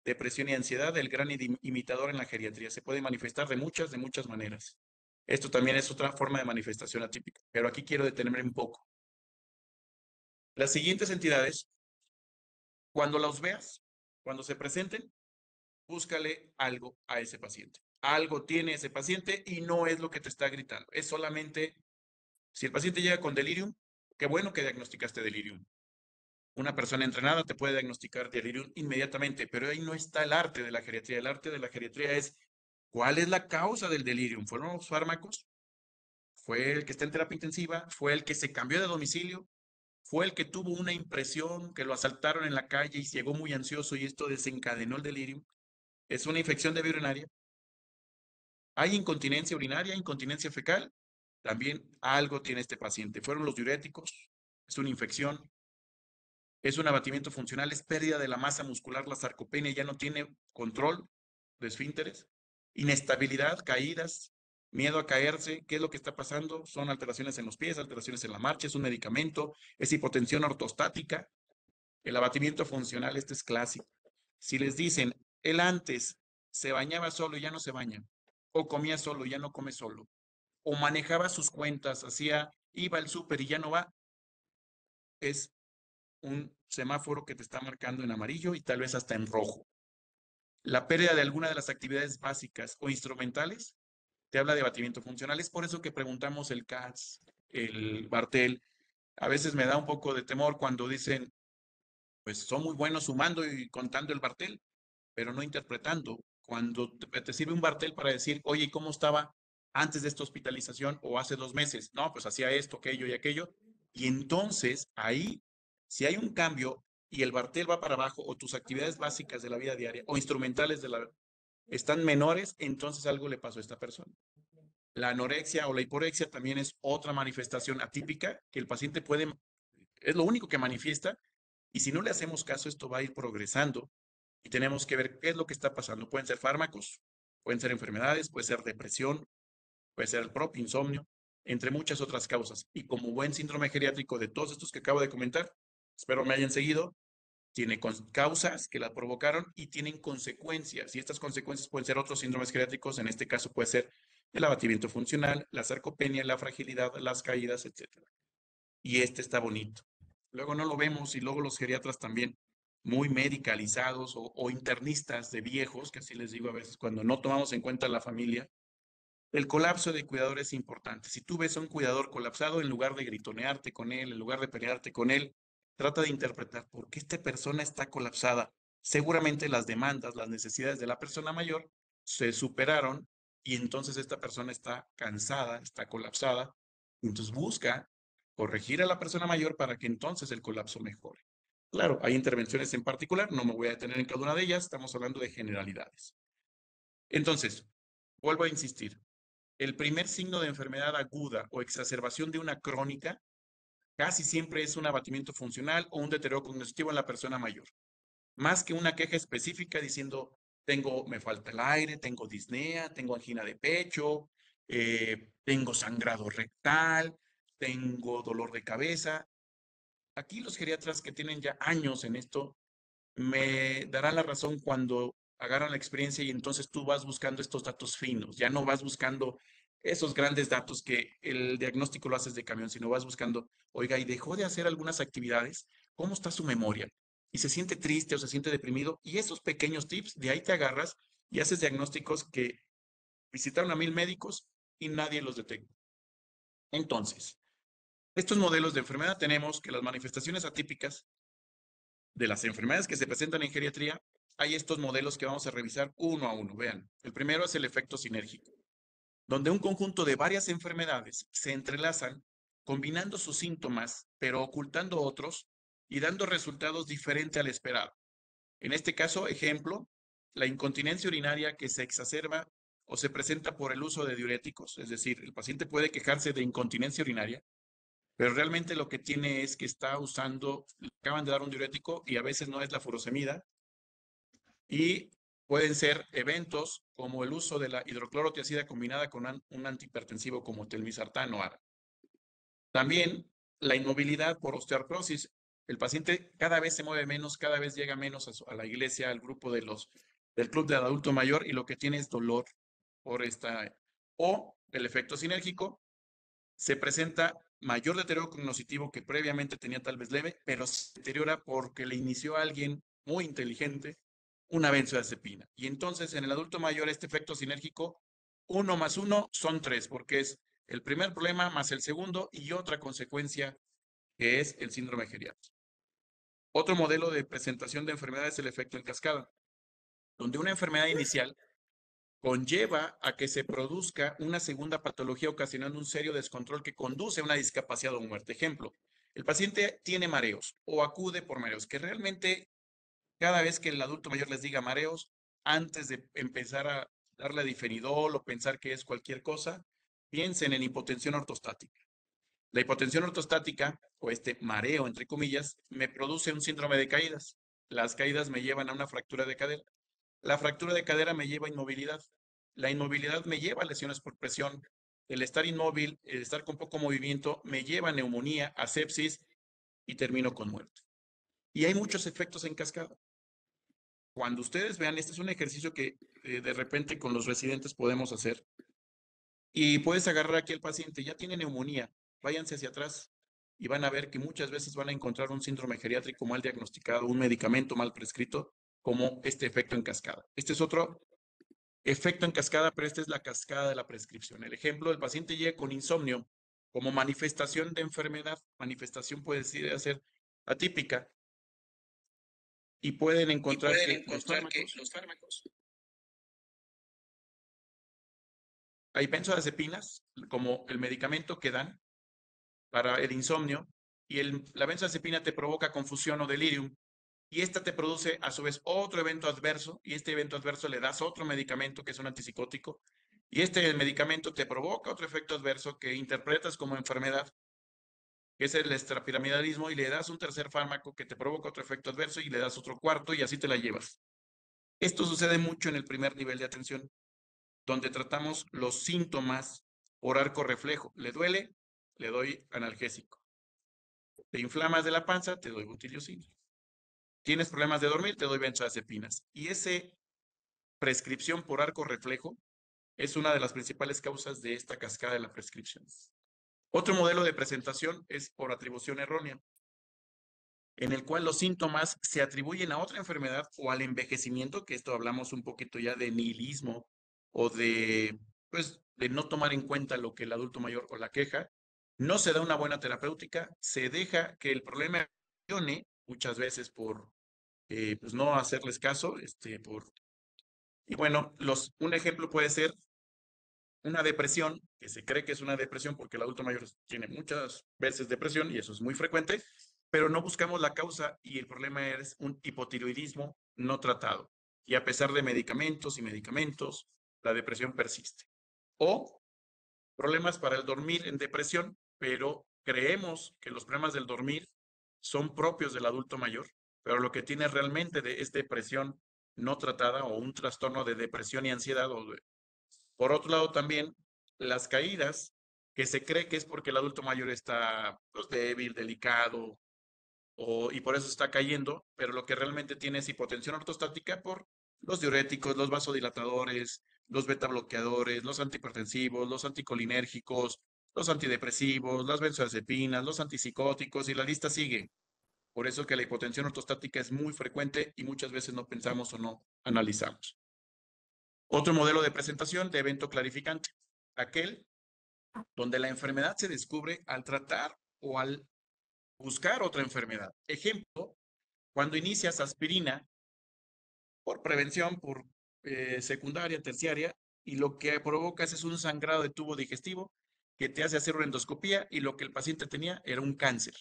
depresión y ansiedad, el gran imitador en la geriatría. Se puede manifestar de muchas maneras. Esto también es otra forma de manifestación atípica, pero aquí quiero detenerme un poco. Las siguientes entidades, cuando los veas, cuando se presenten, búscale algo a ese paciente. Algo tiene ese paciente y no es lo que te está gritando. Es solamente, si el paciente llega con delirium, qué bueno que diagnosticaste delirium. Una persona entrenada te puede diagnosticar delirium inmediatamente, pero ahí no está el arte de la geriatría. El arte de la geriatría es, ¿cuál es la causa del delirium? ¿Fueron los fármacos? ¿Fue el que está en terapia intensiva? ¿Fue el que se cambió de domicilio? ¿Fue el que tuvo una impresión que lo asaltaron en la calle y llegó muy ansioso y esto desencadenó el delirium? ¿Es una infección de vía urinaria? ¿Hay incontinencia urinaria, incontinencia fecal? También algo tiene este paciente. ¿Fueron los diuréticos? ¿Es una infección? ¿Es un abatimiento funcional? ¿Es pérdida de la masa muscular? La sarcopenia ya no tiene control de esfínteres. Inestabilidad, caídas, miedo a caerse. ¿Qué es lo que está pasando? Son alteraciones en los pies, alteraciones en la marcha, es un medicamento, es hipotensión ortostática. El abatimiento funcional, este es clásico. Si les dicen, él antes se bañaba solo y ya no se baña, o comía solo y ya no come solo, o manejaba sus cuentas, iba al súper y ya no va, es un semáforo que te está marcando en amarillo y tal vez hasta en rojo. La pérdida de alguna de las actividades básicas o instrumentales te habla de abatimiento funcional. Es por eso que preguntamos el CAS, el Bartel. A veces me da un poco de temor cuando dicen, pues son muy buenos sumando y contando el Bartel, pero no interpretando. Cuando te sirve un Bartel para decir, oye, ¿cómo estaba antes de esta hospitalización o hace 2 meses? No, pues hacía esto, aquello y aquello. Y entonces ahí, si hay un cambio y el Bartel va para abajo o tus actividades básicas de la vida diaria o instrumentales están menores, entonces algo le pasó a esta persona. La anorexia o la hiporexia también es otra manifestación atípica que el paciente es lo único que manifiesta y si no le hacemos caso, esto va a ir progresando y tenemos que ver qué es lo que está pasando. Pueden ser fármacos, pueden ser enfermedades, puede ser depresión, puede ser el propio insomnio, entre muchas otras causas. Y como buen síndrome geriátrico de todos estos que acabo de comentar, espero me hayan seguido, tiene causas que la provocaron y tienen consecuencias. Y estas consecuencias pueden ser otros síndromes geriátricos, en este caso puede ser el abatimiento funcional, la sarcopenia, la fragilidad, las caídas, etc. Y este está bonito. Luego no lo vemos y luego los geriatras también muy medicalizados o internistas de viejos, que así les digo a veces, cuando no tomamos en cuenta la familia. El colapso de cuidador es importante. Si tú ves a un cuidador colapsado, en lugar de gritonearte con él, en lugar de pelearte con él, trata de interpretar por qué esta persona está colapsada. Seguramente las demandas, las necesidades de la persona mayor se superaron y entonces esta persona está cansada, está colapsada Entonces busca corregir a la persona mayor para que entonces el colapso mejore. Claro, hay intervenciones en particular, no me voy a detener en cada una de ellas, estamos hablando de generalidades. Entonces, vuelvo a insistir, el primer signo de enfermedad aguda o exacerbación de una crónica casi siempre es un abatimiento funcional o un deterioro cognitivo en la persona mayor, más que una queja específica diciendo, me falta el aire, tengo disnea, tengo angina de pecho, tengo sangrado rectal, tengo dolor de cabeza. Aquí los geriatras que tienen ya años en esto me darán la razón cuando agarran la experiencia y entonces tú vas buscando estos datos finos, ya no vas buscando esos grandes datos que el diagnóstico lo haces de camión, sino vas buscando, oiga, y dejó de hacer algunas actividades, ¿cómo está su memoria? Y se siente triste o se siente deprimido, y esos pequeños tips, de ahí te agarras y haces diagnósticos que visitaron a 1000 médicos y nadie los detecta. Entonces, estos modelos de enfermedad tenemos que las manifestaciones atípicas de las enfermedades que se presentan en geriatría, hay estos modelos que vamos a revisar uno a uno. Vean, el primero es el efecto sinérgico, donde un conjunto de varias enfermedades se entrelazan, combinando sus síntomas, pero ocultando otros y dando resultados diferentes al esperado. En este caso, ejemplo, la incontinencia urinaria que se exacerba o se presenta por el uso de diuréticos, es decir, el paciente puede quejarse de incontinencia urinaria, pero realmente lo que tiene es que está usando, le acaban de dar un diurético y a veces no es la furosemida, y pueden ser eventos como el uso de la hidroclorotiazida combinada con un antihipertensivo como telmisartán o ARA. También la inmovilidad por osteoartrosis. El paciente cada vez se mueve menos, cada vez llega menos a la iglesia, al grupo del club del adulto mayor, y lo que tiene es dolor por esta. O el efecto sinérgico, se presenta mayor deterioro cognitivo que previamente tenía tal vez leve, pero se deteriora porque le inició a alguien muy inteligente una benzodiazepina. Y entonces en el adulto mayor este efecto sinérgico, 1 más 1 son 3, porque es el primer problema más el segundo y otra consecuencia que es el síndrome geriátrico. Otro modelo de presentación de enfermedad es el efecto en cascada, donde una enfermedad inicial conlleva a que se produzca una segunda patología ocasionando un serio descontrol que conduce a una discapacidad o muerte. Ejemplo, el paciente tiene mareos o acude por mareos, que realmente cada vez que el adulto mayor les diga mareos, antes de empezar a darle difenidol o pensar que es cualquier cosa, piensen en hipotensión ortostática. La hipotensión ortostática, o este mareo, entre comillas, me produce un síndrome de caídas. Las caídas me llevan a una fractura de cadera. La fractura de cadera me lleva a inmovilidad. La inmovilidad me lleva a lesiones por presión. El estar inmóvil, el estar con poco movimiento, me lleva a neumonía, a sepsis y termino con muerte. Y hay muchos efectos en cascada. Cuando ustedes vean, este es un ejercicio que de repente con los residentes podemos hacer. Y puedes agarrar aquí al paciente, ya tiene neumonía, váyanse hacia atrás y van a ver que muchas veces van a encontrar un síndrome geriátrico mal diagnosticado, un medicamento mal prescrito, como este efecto en cascada. Este es otro efecto en cascada, pero esta es la cascada de la prescripción. El ejemplo, el paciente llega con insomnio como manifestación de enfermedad. Manifestación puede ser atípica y pueden encontrar que los fármacos. hay benzodiazepinas como el medicamento que dan para el insomnio, y la benzodiazepina te provoca confusión o delirium, y esta te produce a su vez otro evento adverso, y este evento adverso le das otro medicamento que es un antipsicótico, y este medicamento te provoca otro efecto adverso que interpretas como enfermedad, que es el extrapiramidalismo, y le das un tercer fármaco que te provoca otro efecto adverso y le das otro cuarto y así te la llevas. Esto sucede mucho en el primer nivel de atención, donde tratamos los síntomas por arco reflejo. ¿Le duele? Le doy analgésico. ¿Te inflamas de la panza? Te doy butiliocina. ¿Tienes problemas de dormir? Te doy benzodiazepinas. Y ese prescripción por arco reflejo es una de las principales causas de esta cascada de la prescripción. Otro modelo de presentación es por atribución errónea, en el cual los síntomas se atribuyen a otra enfermedad o al envejecimiento, que esto hablamos un poquito ya de nihilismo o pues, de no tomar en cuenta lo que el adulto mayor o la queja. No se da una buena terapéutica, se deja que el problema funcione muchas veces por pues no hacerles caso, y bueno, un ejemplo puede ser una depresión, que se cree que es una depresión porque el adulto mayor tiene muchas veces depresión y eso es muy frecuente, pero no buscamos la causa y el problema es un hipotiroidismo no tratado. Y a pesar de medicamentos y medicamentos, la depresión persiste. O problemas para el dormir en depresión, pero creemos que los problemas del dormir son propios del adulto mayor, pero lo que tiene realmente es depresión no tratada o un trastorno de depresión y ansiedad. Por otro lado, también las caídas, que se cree que es porque el adulto mayor está pues, débil, delicado, y por eso está cayendo, pero lo que realmente tiene es hipotensión ortostática por los diuréticos, los vasodilatadores, los betabloqueadores, los antihipertensivos, los anticolinérgicos, los antidepresivos, las benzodiazepinas, los antipsicóticos y la lista sigue. Por eso que la hipotensión ortostática es muy frecuente y muchas veces no pensamos o no analizamos. Otro modelo de presentación de evento clarificante, aquel donde la enfermedad se descubre al tratar o al buscar otra enfermedad. Ejemplo, cuando inicias aspirina por prevención, por secundaria, terciaria, y lo que provocas es un sangrado de tubo digestivo que te hace hacer una endoscopía y lo que el paciente tenía era un cáncer.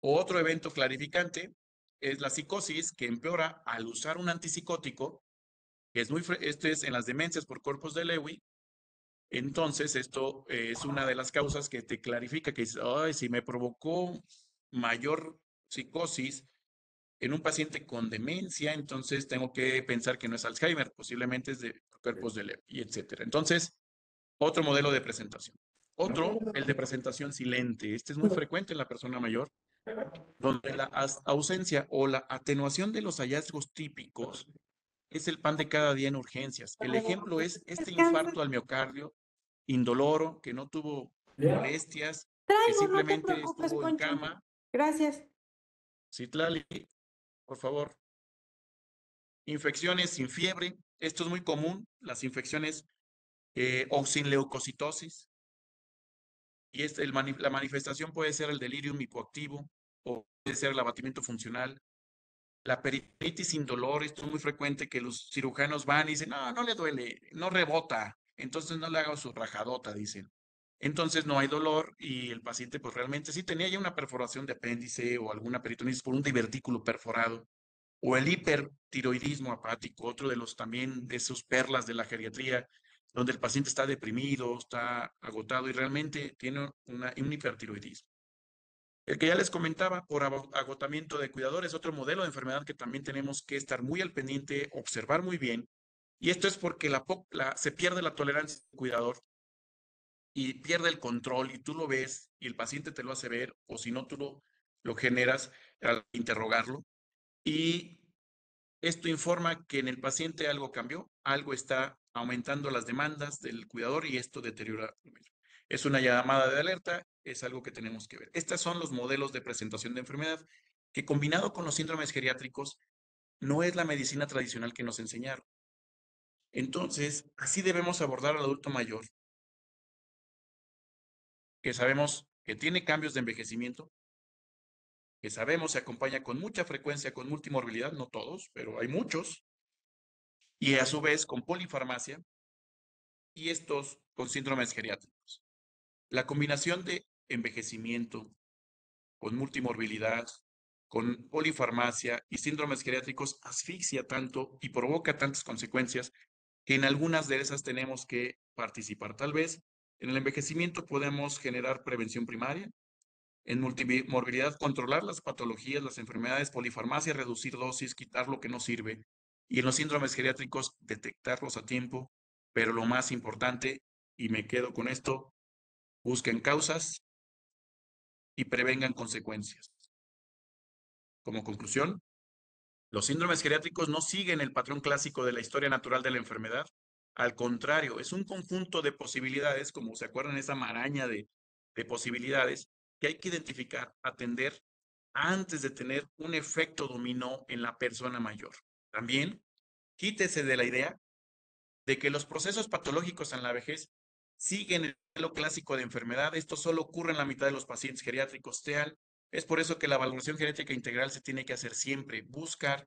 Otro evento clarificante es la psicosis que empeora al usar un antipsicótico, que es este es en las demencias por corpus de Lewy. Entonces, esto es una de las causas que te clarifica que dices, ay, si me provocó mayor psicosis en un paciente con demencia, entonces tengo que pensar que no es Alzheimer, posiblemente es de cuerpos de Lewy, y etcétera. Entonces, otro modelo de presentación. Otro, el de presentación silente. Este es muy frecuente en la persona mayor, donde la ausencia o la atenuación de los hallazgos típicos es el pan de cada día en urgencias. El ejemplo es este Descansa. infarto al miocardio indoloro, que no tuvo molestias, que Traigo, no te simplemente preocupes, estuvo en Poncho. cama. Gracias. Citlali, por favor. Infecciones sin fiebre. Esto es muy común, las infecciones o sin leucocitosis. Y la manifestación puede ser el delirium hipoactivo o puede ser el abatimiento funcional. La peritonitis sin dolor, esto es muy frecuente que los cirujanos van y dicen, no, no le duele, no rebota, entonces no le haga su rajadota, dicen. Entonces no hay dolor y el paciente pues realmente sí tenía ya una perforación de apéndice o alguna peritonitis por un divertículo perforado o el hipertiroidismo apático, otro de los también de sus perlas de la geriatría, donde el paciente está deprimido, está agotado y realmente tiene un hipertiroidismo. El que ya les comentaba, por agotamiento de cuidadores, otro modelo de enfermedad que también tenemos que estar muy al pendiente, observar muy bien. Y esto es porque se pierde la tolerancia del cuidador y pierde el control y tú lo ves y el paciente te lo hace ver o si no tú lo generas al interrogarlo. Y esto informa que en el paciente algo cambió, algo está aumentando las demandas del cuidador y esto deteriora. Es una llamada de alerta, es algo que tenemos que ver. Estos son los modelos de presentación de enfermedad que combinado con los síndromes geriátricos no es la medicina tradicional que nos enseñaron. Entonces, así debemos abordar al adulto mayor, que sabemos que tiene cambios de envejecimiento, que sabemos se acompaña con mucha frecuencia con multimorbilidad, no todos, pero hay muchos, y a su vez con polifarmacia, y estos con síndromes geriátricos. La combinación de envejecimiento con multimorbilidad, con polifarmacia y síndromes geriátricos asfixia tanto y provoca tantas consecuencias que en algunas de esas tenemos que participar. Tal vez en el envejecimiento podemos generar prevención primaria, en multimorbilidad controlar las patologías, las enfermedades, polifarmacia, reducir dosis, quitar lo que no sirve, y en los síndromes geriátricos detectarlos a tiempo, pero lo más importante, y me quedo con esto, busquen causas y prevengan consecuencias. Como conclusión, los síndromes geriátricos no siguen el patrón clásico de la historia natural de la enfermedad. Al contrario, es un conjunto de posibilidades, como se acuerdan, esa maraña de posibilidades que hay que identificar, atender antes de tener un efecto dominó en la persona mayor. También quítese de la idea de que los procesos patológicos en la vejez siguen el modelo clásico de enfermedad. Esto solo ocurre en la mitad de los pacientes geriátricos TEAL. Es por eso que la valoración geriátrica integral se tiene que hacer siempre, buscar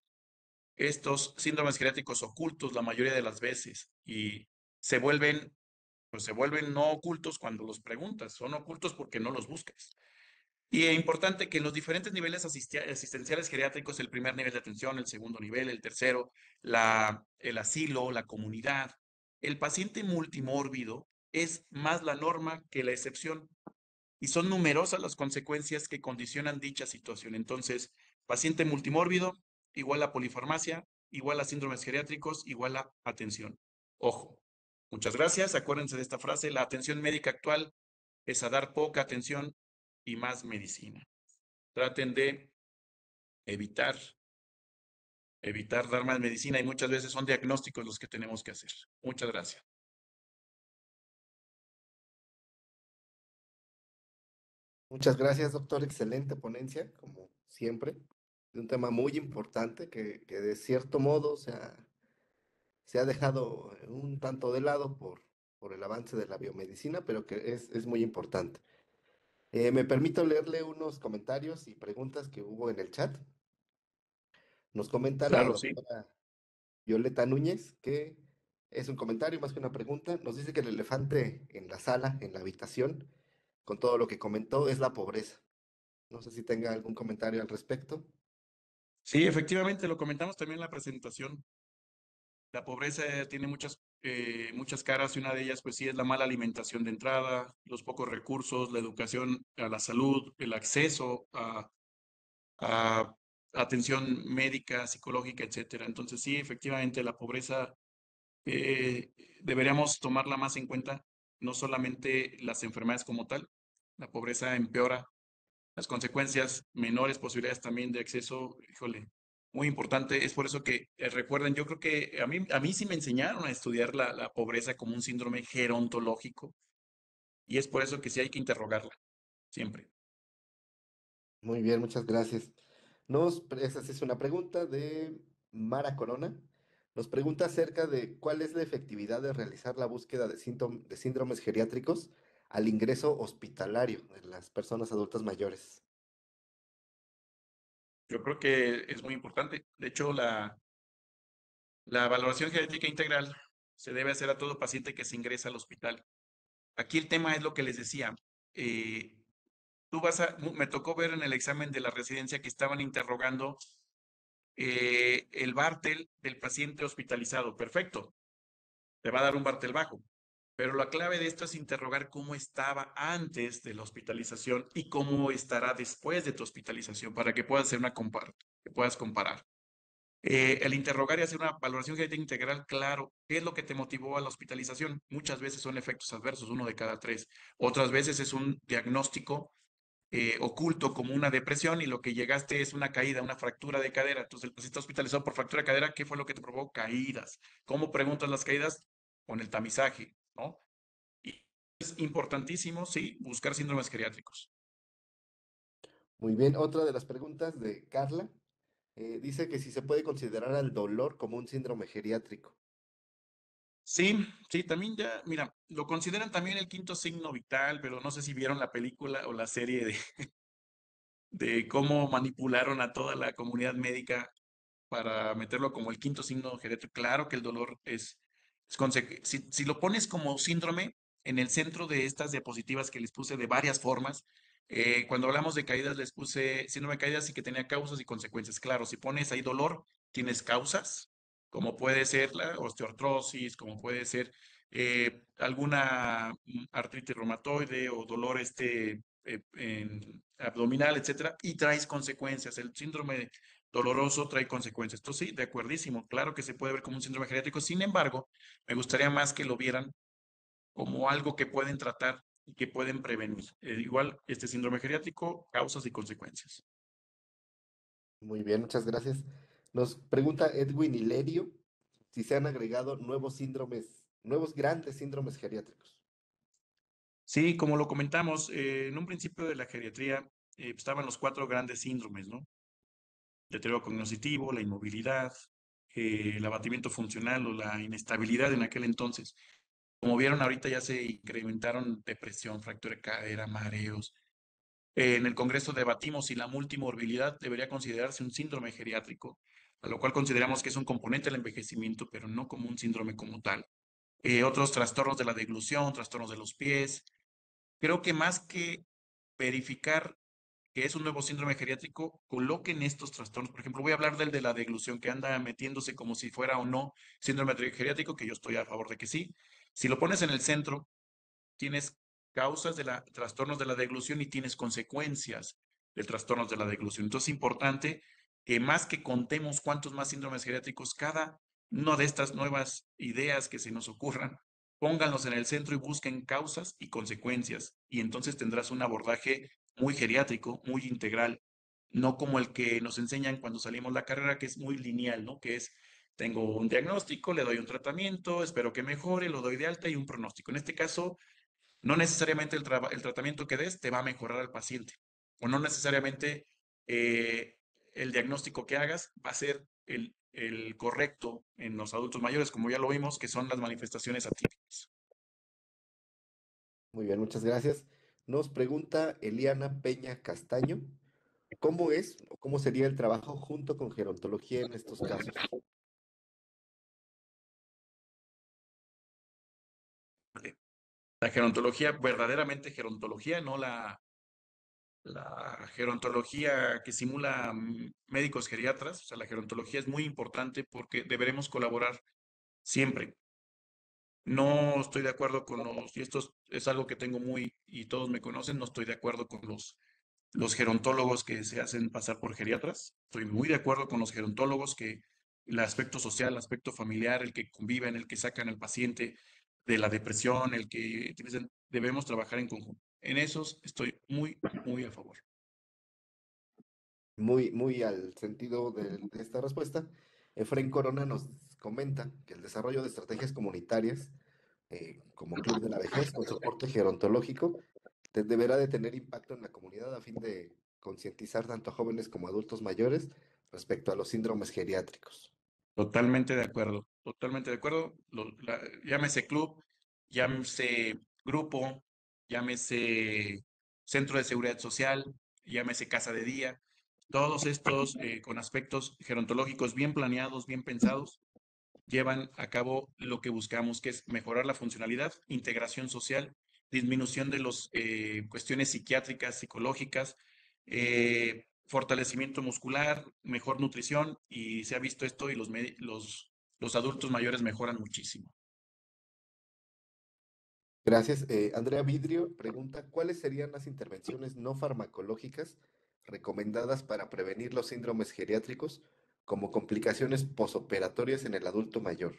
estos síndromes geriátricos ocultos la mayoría de las veces y se vuelven pues se vuelven no ocultos cuando los preguntas, son ocultos porque no los buscas. Y es importante que en los diferentes niveles asistenciales geriátricos, el primer nivel de atención, el segundo nivel, el tercero, el asilo, la comunidad, el paciente multimórbido es más la norma que la excepción y son numerosas las consecuencias que condicionan dicha situación. Entonces, paciente multimórbido igual a polifarmacia, igual a síndromes geriátricos, igual a atención. Ojo, muchas gracias. Acuérdense de esta frase, la atención médica actual es a dar poca atención y más medicina. Traten de evitar, evitar dar más medicina y muchas veces son diagnósticos los que tenemos que hacer. Muchas gracias. Muchas gracias, doctor. Excelente ponencia, como siempre. De un tema muy importante que de cierto modo se ha dejado un tanto de lado por el avance de la biomedicina, pero que es muy importante. Me permito leerle unos comentarios y preguntas que hubo en el chat. Nos comenta la Claro, sí. doctora Violeta Núñez que es un comentario más que una pregunta. Nos dice que el elefante en la sala, en la habitación, con todo lo que comentó, es la pobreza. No sé si tenga algún comentario al respecto. Sí, efectivamente, lo comentamos también en la presentación. La pobreza tiene muchas caras y una de ellas, pues sí, es la mala alimentación de entrada, los pocos recursos, la educación a la salud, el acceso a atención médica, psicológica, etcétera. Entonces, sí, efectivamente, la pobreza eh, deberíamos tomarla más en cuenta, no solamente las enfermedades como tal, la pobreza empeora las consecuencias, menores posibilidades también de acceso, híjole, muy importante. Es por eso que recuerden, yo creo que a mí sí me enseñaron a estudiar la pobreza como un síndrome gerontológico y es por eso que sí hay que interrogarla, siempre. Muy bien, muchas gracias. Esa sí es una pregunta de Mara Corona. Nos pregunta acerca de cuál es la efectividad de realizar la búsqueda de síndromes geriátricos al ingreso hospitalario de las personas adultas mayores. Yo creo que es muy importante. De hecho, la valoración genética integral se debe hacer a todo paciente que se ingresa al hospital. Aquí el tema es lo que les decía. eh, me tocó ver en el examen de la residencia que estaban interrogando el Bartel del paciente hospitalizado. Perfecto, te va a dar un Bartel bajo. Pero la clave de esto es interrogar cómo estaba antes de la hospitalización y cómo estará después de tu hospitalización para que puedas hacer que puedas comparar. El interrogar y hacer una valoración genética integral, claro, ¿qué es lo que te motivó a la hospitalización? Muchas veces son efectos adversos, uno de cada tres. Otras veces es un diagnóstico oculto como una depresión y lo que llegaste es una caída, una fractura de cadera. Entonces el paciente está hospitalizado por fractura de cadera. ¿Qué fue lo que te provocó? Caídas. ¿Cómo preguntas las caídas? Con el tamizaje, ¿no? Y es importantísimo, sí, buscar síndromes geriátricos. Muy bien, otra de las preguntas de Carla dice que si se puede considerar al dolor como un síndrome geriátrico. Sí, sí, también ya, mira, lo consideran también el quinto signo vital, pero no sé si vieron la película o la serie de cómo manipularon a toda la comunidad médica para meterlo como el quinto signo geriátrico. Claro que el dolor si lo pones como síndrome en el centro de estas diapositivas que les puse de varias formas, cuando hablamos de caídas les puse síndrome de caídas y que tenía causas y consecuencias. Claro, si pones ahí dolor, tienes causas, como puede ser la osteoartrosis, como puede ser alguna artritis reumatoide o dolor abdominal, etcétera, y traes consecuencias. El síndrome doloroso trae consecuencias. Entonces, sí, de acuerdísimo, claro que se puede ver como un síndrome geriátrico. Sin embargo, me gustaría más que lo vieran como algo que pueden tratar y que pueden prevenir. Igual, este síndrome geriátrico, causas y consecuencias. Muy bien, muchas gracias. Nos pregunta Edwin Hilerio si se han agregado nuevos síndromes, nuevos grandes síndromes geriátricos. Sí, como lo comentamos, en un principio de la geriatría estaban los cuatro grandes síndromes, ¿no? Deterioro cognitivo, la inmovilidad, el abatimiento funcional o la inestabilidad en aquel entonces. Como vieron, ahorita ya se incrementaron depresión, fractura de cadera, mareos. En el Congreso debatimos si la multimorbilidad debería considerarse un síndrome geriátrico, a lo cual consideramos que es un componente del envejecimiento, pero no como un síndrome como tal. otros trastornos de la deglución, trastornos de los pies. Creo que más que verificar que es un nuevo síndrome geriátrico, coloquen estos trastornos. Por ejemplo, voy a hablar del de la deglución, que anda metiéndose como si fuera o no síndrome geriátrico, que yo estoy a favor de que sí. Si lo pones en el centro, tienes causas de la trastornos de la deglución y tienes consecuencias de trastornos de la deglución. Entonces es importante que más que contemos cuántos más síndromes geriátricos, cada una de estas nuevas ideas que se nos ocurran, pónganlos en el centro y busquen causas y consecuencias. Y entonces tendrás un abordaje muy geriátrico, muy integral, no como el que nos enseñan cuando salimos de la carrera, que es muy lineal, ¿no? Que es, tengo un diagnóstico, le doy un tratamiento, espero que mejore, lo doy de alta y un pronóstico. En este caso, no necesariamente el tratamiento que des te va a mejorar al paciente, o no necesariamente el diagnóstico que hagas va a ser el correcto en los adultos mayores, como ya lo vimos, que son las manifestaciones atípicas. Muy bien, muchas gracias. Nos pregunta Eliana Peña Castaño, ¿cómo es o cómo sería el trabajo junto con gerontología en estos casos? La gerontología, verdaderamente gerontología, no la gerontología que simula médicos geriatras. O sea, la gerontología es muy importante porque deberemos colaborar siempre. No estoy de acuerdo con y esto es algo que tengo muy, y todos me conocen, no estoy de acuerdo con los gerontólogos que se hacen pasar por geriatras. Estoy muy de acuerdo con los gerontólogos que el aspecto social, el aspecto familiar, el que conviven, el que sacan al paciente de la depresión, el que debemos trabajar en conjunto. En esos estoy muy, muy a favor. Muy al sentido de esta respuesta, Efraín Corona nos comenta que el desarrollo de estrategias comunitarias, como Club de la Vejez, con soporte gerontológico, deberá de tener impacto en la comunidad a fin de concientizar tanto a jóvenes como a adultos mayores respecto a los síndromes geriátricos. Totalmente de acuerdo, totalmente de acuerdo. Llámese club, llámese grupo, llámese centro de seguridad social, llámese casa de día, todos estos con aspectos gerontológicos bien planeados, bien pensados, llevan a cabo lo que buscamos, que es mejorar la funcionalidad, integración social, disminución de las cuestiones psiquiátricas, psicológicas, fortalecimiento muscular, mejor nutrición, y se ha visto esto y los adultos mayores mejoran muchísimo. Gracias. Andrea Vidrio pregunta, ¿cuáles serían las intervenciones no farmacológicas recomendadas para prevenir los síndromes geriátricos como complicaciones posoperatorias en el adulto mayor?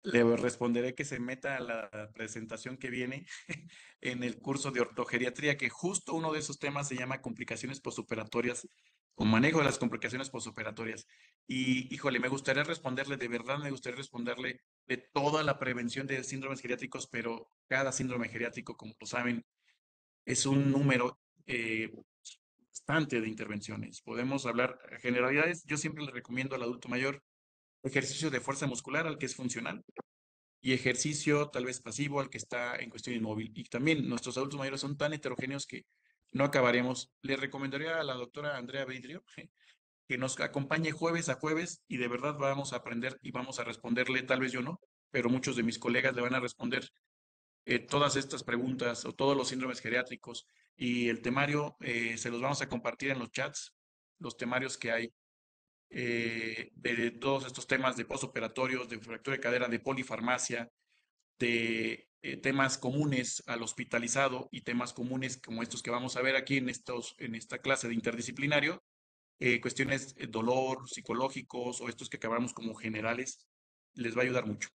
Le responderé que se meta a la presentación que viene en el curso de ortogeriatría, que justo uno de esos temas se llama complicaciones posoperatorias o manejo de las complicaciones posoperatorias. Y, híjole, me gustaría responderle, de verdad me gustaría responderle de toda la prevención de síndromes geriátricos, pero cada síndrome geriátrico, como lo saben, es un número bastante de intervenciones. Podemos hablar generalidades. Yo siempre le recomiendo al adulto mayor ejercicio de fuerza muscular al que es funcional y ejercicio tal vez pasivo al que está en cuestión inmóvil. Y también nuestros adultos mayores son tan heterogéneos que no acabaremos. Le recomendaría a la doctora Andrea Vidrio que nos acompañe jueves a jueves y de verdad vamos a aprender y vamos a responderle, tal vez yo no, pero muchos de mis colegas le van a responder todas estas preguntas o todos los síndromes geriátricos y el temario se los vamos a compartir en los chats, los temarios que hay de todos estos temas de postoperatorios, de fractura de cadera, de polifarmacia, de temas comunes al hospitalizado y temas comunes como estos que vamos a ver aquí en esta clase de interdisciplinario, cuestiones de dolor, psicológicos o estos que acabamos como generales, les va a ayudar mucho.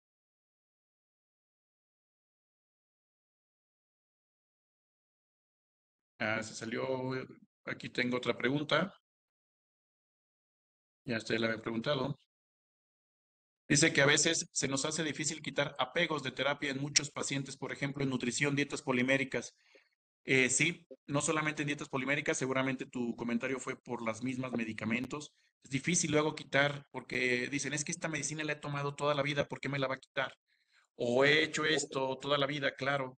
Se salió, aquí tengo otra pregunta, ya usted la había preguntado. Dice que a veces se nos hace difícil quitar apegos de terapia en muchos pacientes, por ejemplo, en nutrición, dietas poliméricas. Sí, no solamente en dietas poliméricas, seguramente tu comentario fue por las mismas medicamentos. Es difícil luego quitar porque dicen, es que esta medicina la he tomado toda la vida, ¿por qué me la va a quitar? O he hecho esto toda la vida, claro,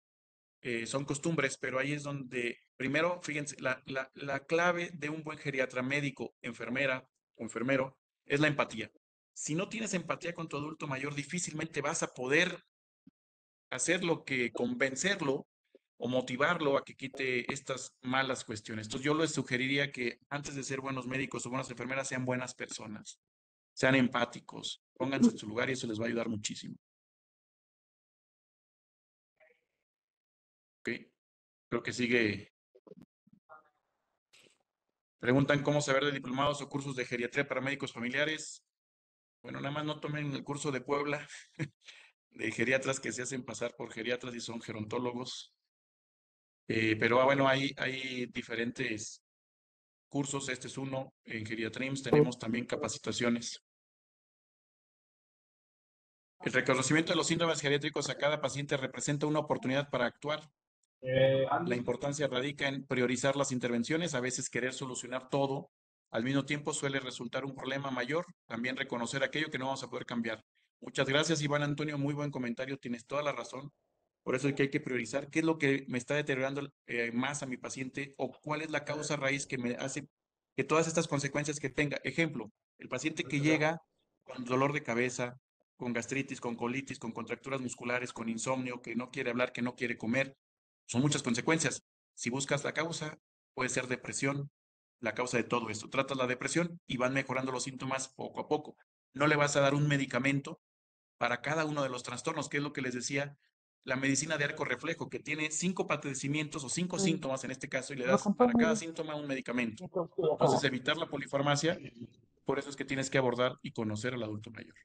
son costumbres, pero ahí es donde, primero, fíjense, la clave de un buen geriatra médico, enfermera o enfermero es la empatía. Si no tienes empatía con tu adulto mayor, difícilmente vas a poder hacerlo que convencerlo o motivarlo a que quite estas malas cuestiones. Entonces yo les sugeriría que antes de ser buenos médicos o buenas enfermeras sean buenas personas, sean empáticos, pónganse en su lugar y eso les va a ayudar muchísimo. ¿Ok? Creo que sigue. Preguntan cómo saber de diplomados o cursos de geriatría para médicos familiares. Bueno, nada más no tomen el curso de Puebla de geriatras que se hacen pasar por geriatras y son gerontólogos. Pero bueno, hay diferentes cursos. Este es uno. En Geriatrims tenemos también capacitaciones. El reconocimiento de los síndromes geriátricos a cada paciente representa una oportunidad para actuar. La importancia radica en priorizar las intervenciones. A veces querer solucionar todo al mismo tiempo suele resultar un problema mayor. También reconocer aquello que no vamos a poder cambiar. Muchas gracias, Iván Antonio. Muy buen comentario. Tienes toda la razón. Por eso es que hay que priorizar qué es lo que me está deteriorando más a mi paciente o cuál es la causa raíz que me hace que todas estas consecuencias que tenga. Ejemplo, el paciente que llega con dolor de cabeza, con gastritis, con colitis, con contracturas musculares, con insomnio, que no quiere hablar, que no quiere comer, son muchas consecuencias. Si buscas la causa, puede ser depresión, la causa de todo esto. Tratas la depresión y van mejorando los síntomas poco a poco. No le vas a dar un medicamento para cada uno de los trastornos, que es lo que les decía, la medicina de arco reflejo, que tiene 5 padecimientos o 5 síntomas en este caso, y le das para cada síntoma un medicamento. Entonces, evitar la polifarmacia, por eso es que tienes que abordar y conocer al adulto mayor.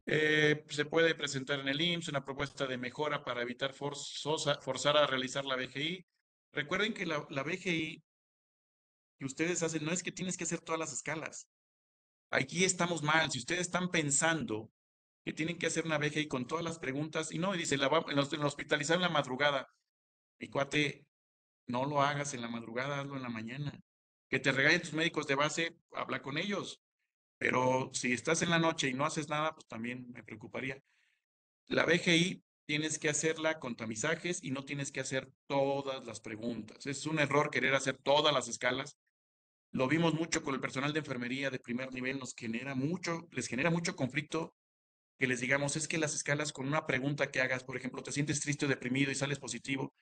Se puede presentar en el IMSS una propuesta de mejora para evitar forzar a realizar la BGI. Recuerden que la BGI que ustedes hacen no es que tienes que hacer todas las escalas. Aquí estamos mal. Si ustedes están pensando que tienen que hacer una BGI con todas las preguntas, y no, y dice, en hospitalizar en la madrugada, mi cuate, no lo hagas en la madrugada, hazlo en la mañana. Que te regañen tus médicos de base, habla con ellos. Pero si estás en la noche y no haces nada, pues también me preocuparía. La BGI tienes que hacerla con tamizajes y no tienes que hacer todas las preguntas. Es un error querer hacer todas las escalas. Lo vimos mucho con el personal de enfermería de primer nivel, les genera mucho conflicto que les digamos, es que las escalas con una pregunta que hagas, por ejemplo, te sientes triste o deprimido y sales positivo,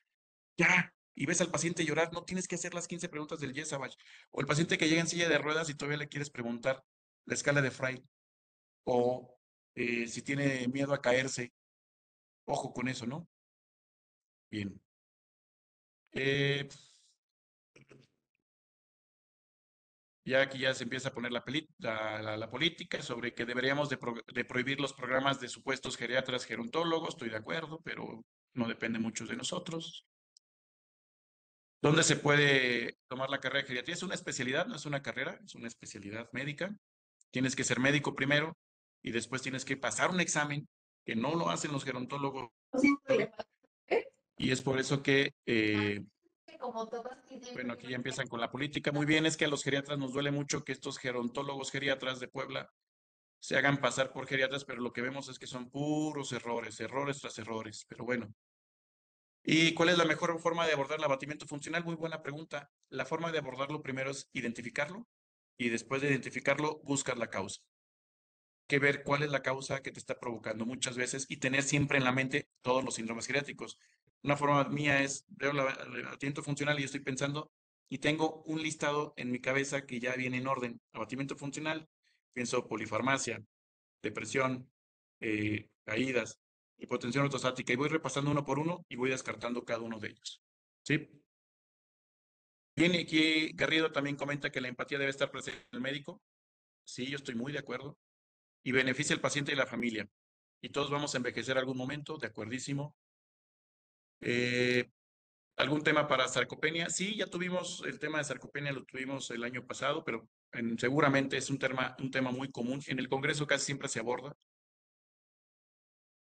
ya, y ves al paciente llorar, no tienes que hacer las 15 preguntas del Yesavage. O el paciente que llega en silla de ruedas y todavía le quieres preguntar la escala de Frey, o si tiene miedo a caerse, ojo con eso, ¿no? Bien. Ya aquí ya se empieza a poner la política sobre que deberíamos de prohibir los programas de supuestos geriatras gerontólogos, estoy de acuerdo, pero no depende mucho de nosotros. ¿Dónde se puede tomar la carrera de geriatría? Es una especialidad, no es una carrera, es una especialidad médica. Tienes que ser médico primero y después tienes que pasar un examen que no lo hacen los gerontólogos. Y es por eso que, bueno, aquí ya empiezan con la política. Muy bien, es que a los geriatras nos duele mucho que estos gerontólogos geriatras de Puebla se hagan pasar por geriatras, pero lo que vemos es que son puros errores, errores tras errores. Pero bueno, ¿y cuál es la mejor forma de abordar el abatimiento funcional? Muy buena pregunta. La forma de abordarlo primero es identificarlo y después de identificarlo, buscar la causa. Que ver cuál es la causa que te está provocando muchas veces y tener siempre en la mente todos los síndromes geriátricos. Una forma mía es, veo el abatimiento funcional y estoy pensando y tengo un listado en mi cabeza que ya viene en orden. Abatimiento funcional, pienso polifarmacia, depresión, caídas, hipotensión ortostática y voy repasando uno por uno y voy descartando cada uno de ellos. ¿Sí? Bien, aquí Garrido también comenta que la empatía debe estar presente en el médico. Sí, yo estoy muy de acuerdo. Y beneficia al paciente y la familia. Y todos vamos a envejecer algún momento, de acuerdísimo. ¿Algún tema para sarcopenia? Sí, ya tuvimos el tema de sarcopenia, lo tuvimos el año pasado, pero seguramente es un tema muy común. En el Congreso casi siempre se aborda.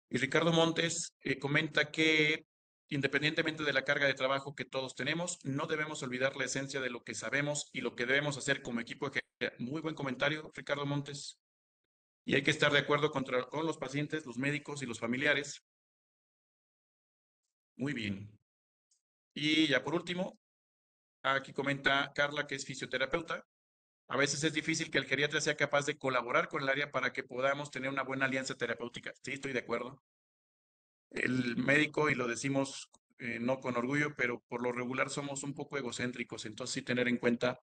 Y Ricardo Montes comenta que independientemente de la carga de trabajo que todos tenemos, no debemos olvidar la esencia de lo que sabemos y lo que debemos hacer como equipo de geriatría. Muy buen comentario, Ricardo Montes. Y hay que estar de acuerdo con los pacientes, los médicos y los familiares. Muy bien. Y ya por último, aquí comenta Carla que es fisioterapeuta. A veces es difícil que el geriatra sea capaz de colaborar con el área para que podamos tener una buena alianza terapéutica. Sí, estoy de acuerdo. El médico, y lo decimos no con orgullo, pero por lo regular somos un poco egocéntricos, entonces sí tener en cuenta,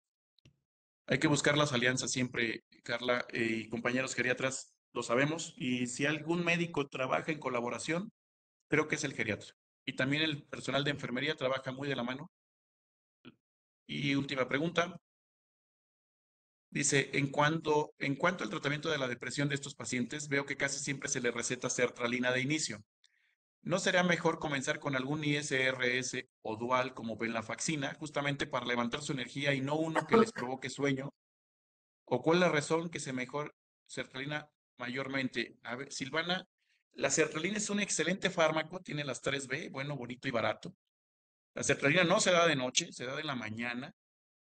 hay que buscar las alianzas siempre, Carla, y compañeros geriatras, lo sabemos, y si algún médico trabaja en colaboración, creo que es el geriatra. Y también el personal de enfermería trabaja muy de la mano. Y última pregunta, dice, en cuanto al tratamiento de la depresión de estos pacientes, veo que casi siempre se les receta sertralina de inicio. ¿No sería mejor comenzar con algún ISRS o dual como venlafaxina, justamente para levantar su energía y no uno que les provoque sueño? ¿O cuál es la razón que se mejor sertralina mayormente? A ver, Silvana, la sertralina es un excelente fármaco, tiene las 3B, bueno, bonito y barato. La sertralina no se da de noche, se da de la mañana.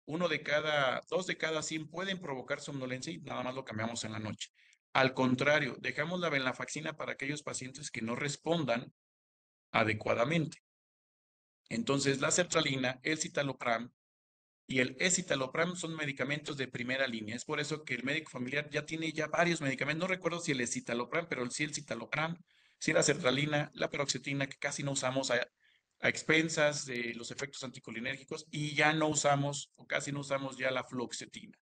Dos de cada 100 pueden provocar somnolencia y nada más lo cambiamos en la noche. Al contrario, dejamos la venlafaxina para aquellos pacientes que no respondan adecuadamente. Entonces, la sertralina, el citalopram y el escitalopram son medicamentos de primera línea. Es por eso que el médico familiar ya tiene ya varios medicamentos. No recuerdo si el escitalopram, pero sí el citalopram, sí la sertralina, la paroxetina, que casi no usamos a expensas de los efectos anticolinérgicos, y ya no usamos, o casi no usamos ya la fluoxetina.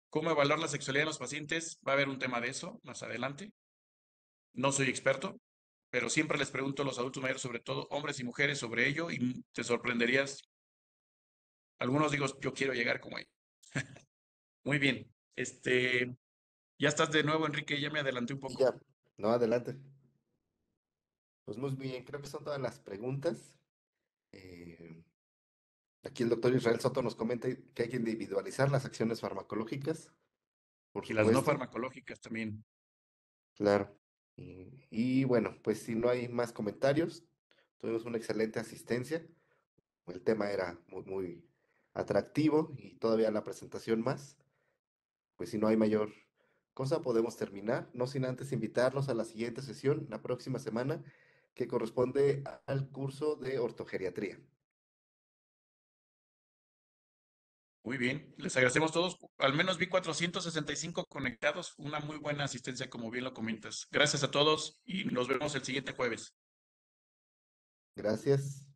¿Cómo evaluar la sexualidad en los pacientes? Va a haber un tema de eso más adelante. No soy experto, pero siempre les pregunto a los adultos mayores, sobre todo hombres y mujeres, sobre ello, y te sorprenderías. Algunos digo, yo quiero llegar como ellos. Muy bien. Ya estás de nuevo, Enrique, ya me adelanté un Y poco. ya, no, adelante. Pues muy bien, creo que son todas las preguntas. Eh, Aquí el doctor Israel Soto nos comenta que hay que individualizar las acciones farmacológicas, por Y las no supuesto, farmacológicas también. claro. Y bueno, pues si no hay más comentarios, tuvimos una excelente asistencia. El tema era muy atractivo y todavía la presentación más. Pues si no hay mayor cosa, podemos terminar, no sin antes invitarlos a la siguiente sesión, la próxima semana, que corresponde al curso de ortogeriatría. Muy bien. Les agradecemos todos. Al menos vi 465 conectados. Una muy buena asistencia, como bien lo comentas. Gracias a todos y nos vemos el siguiente jueves. Gracias.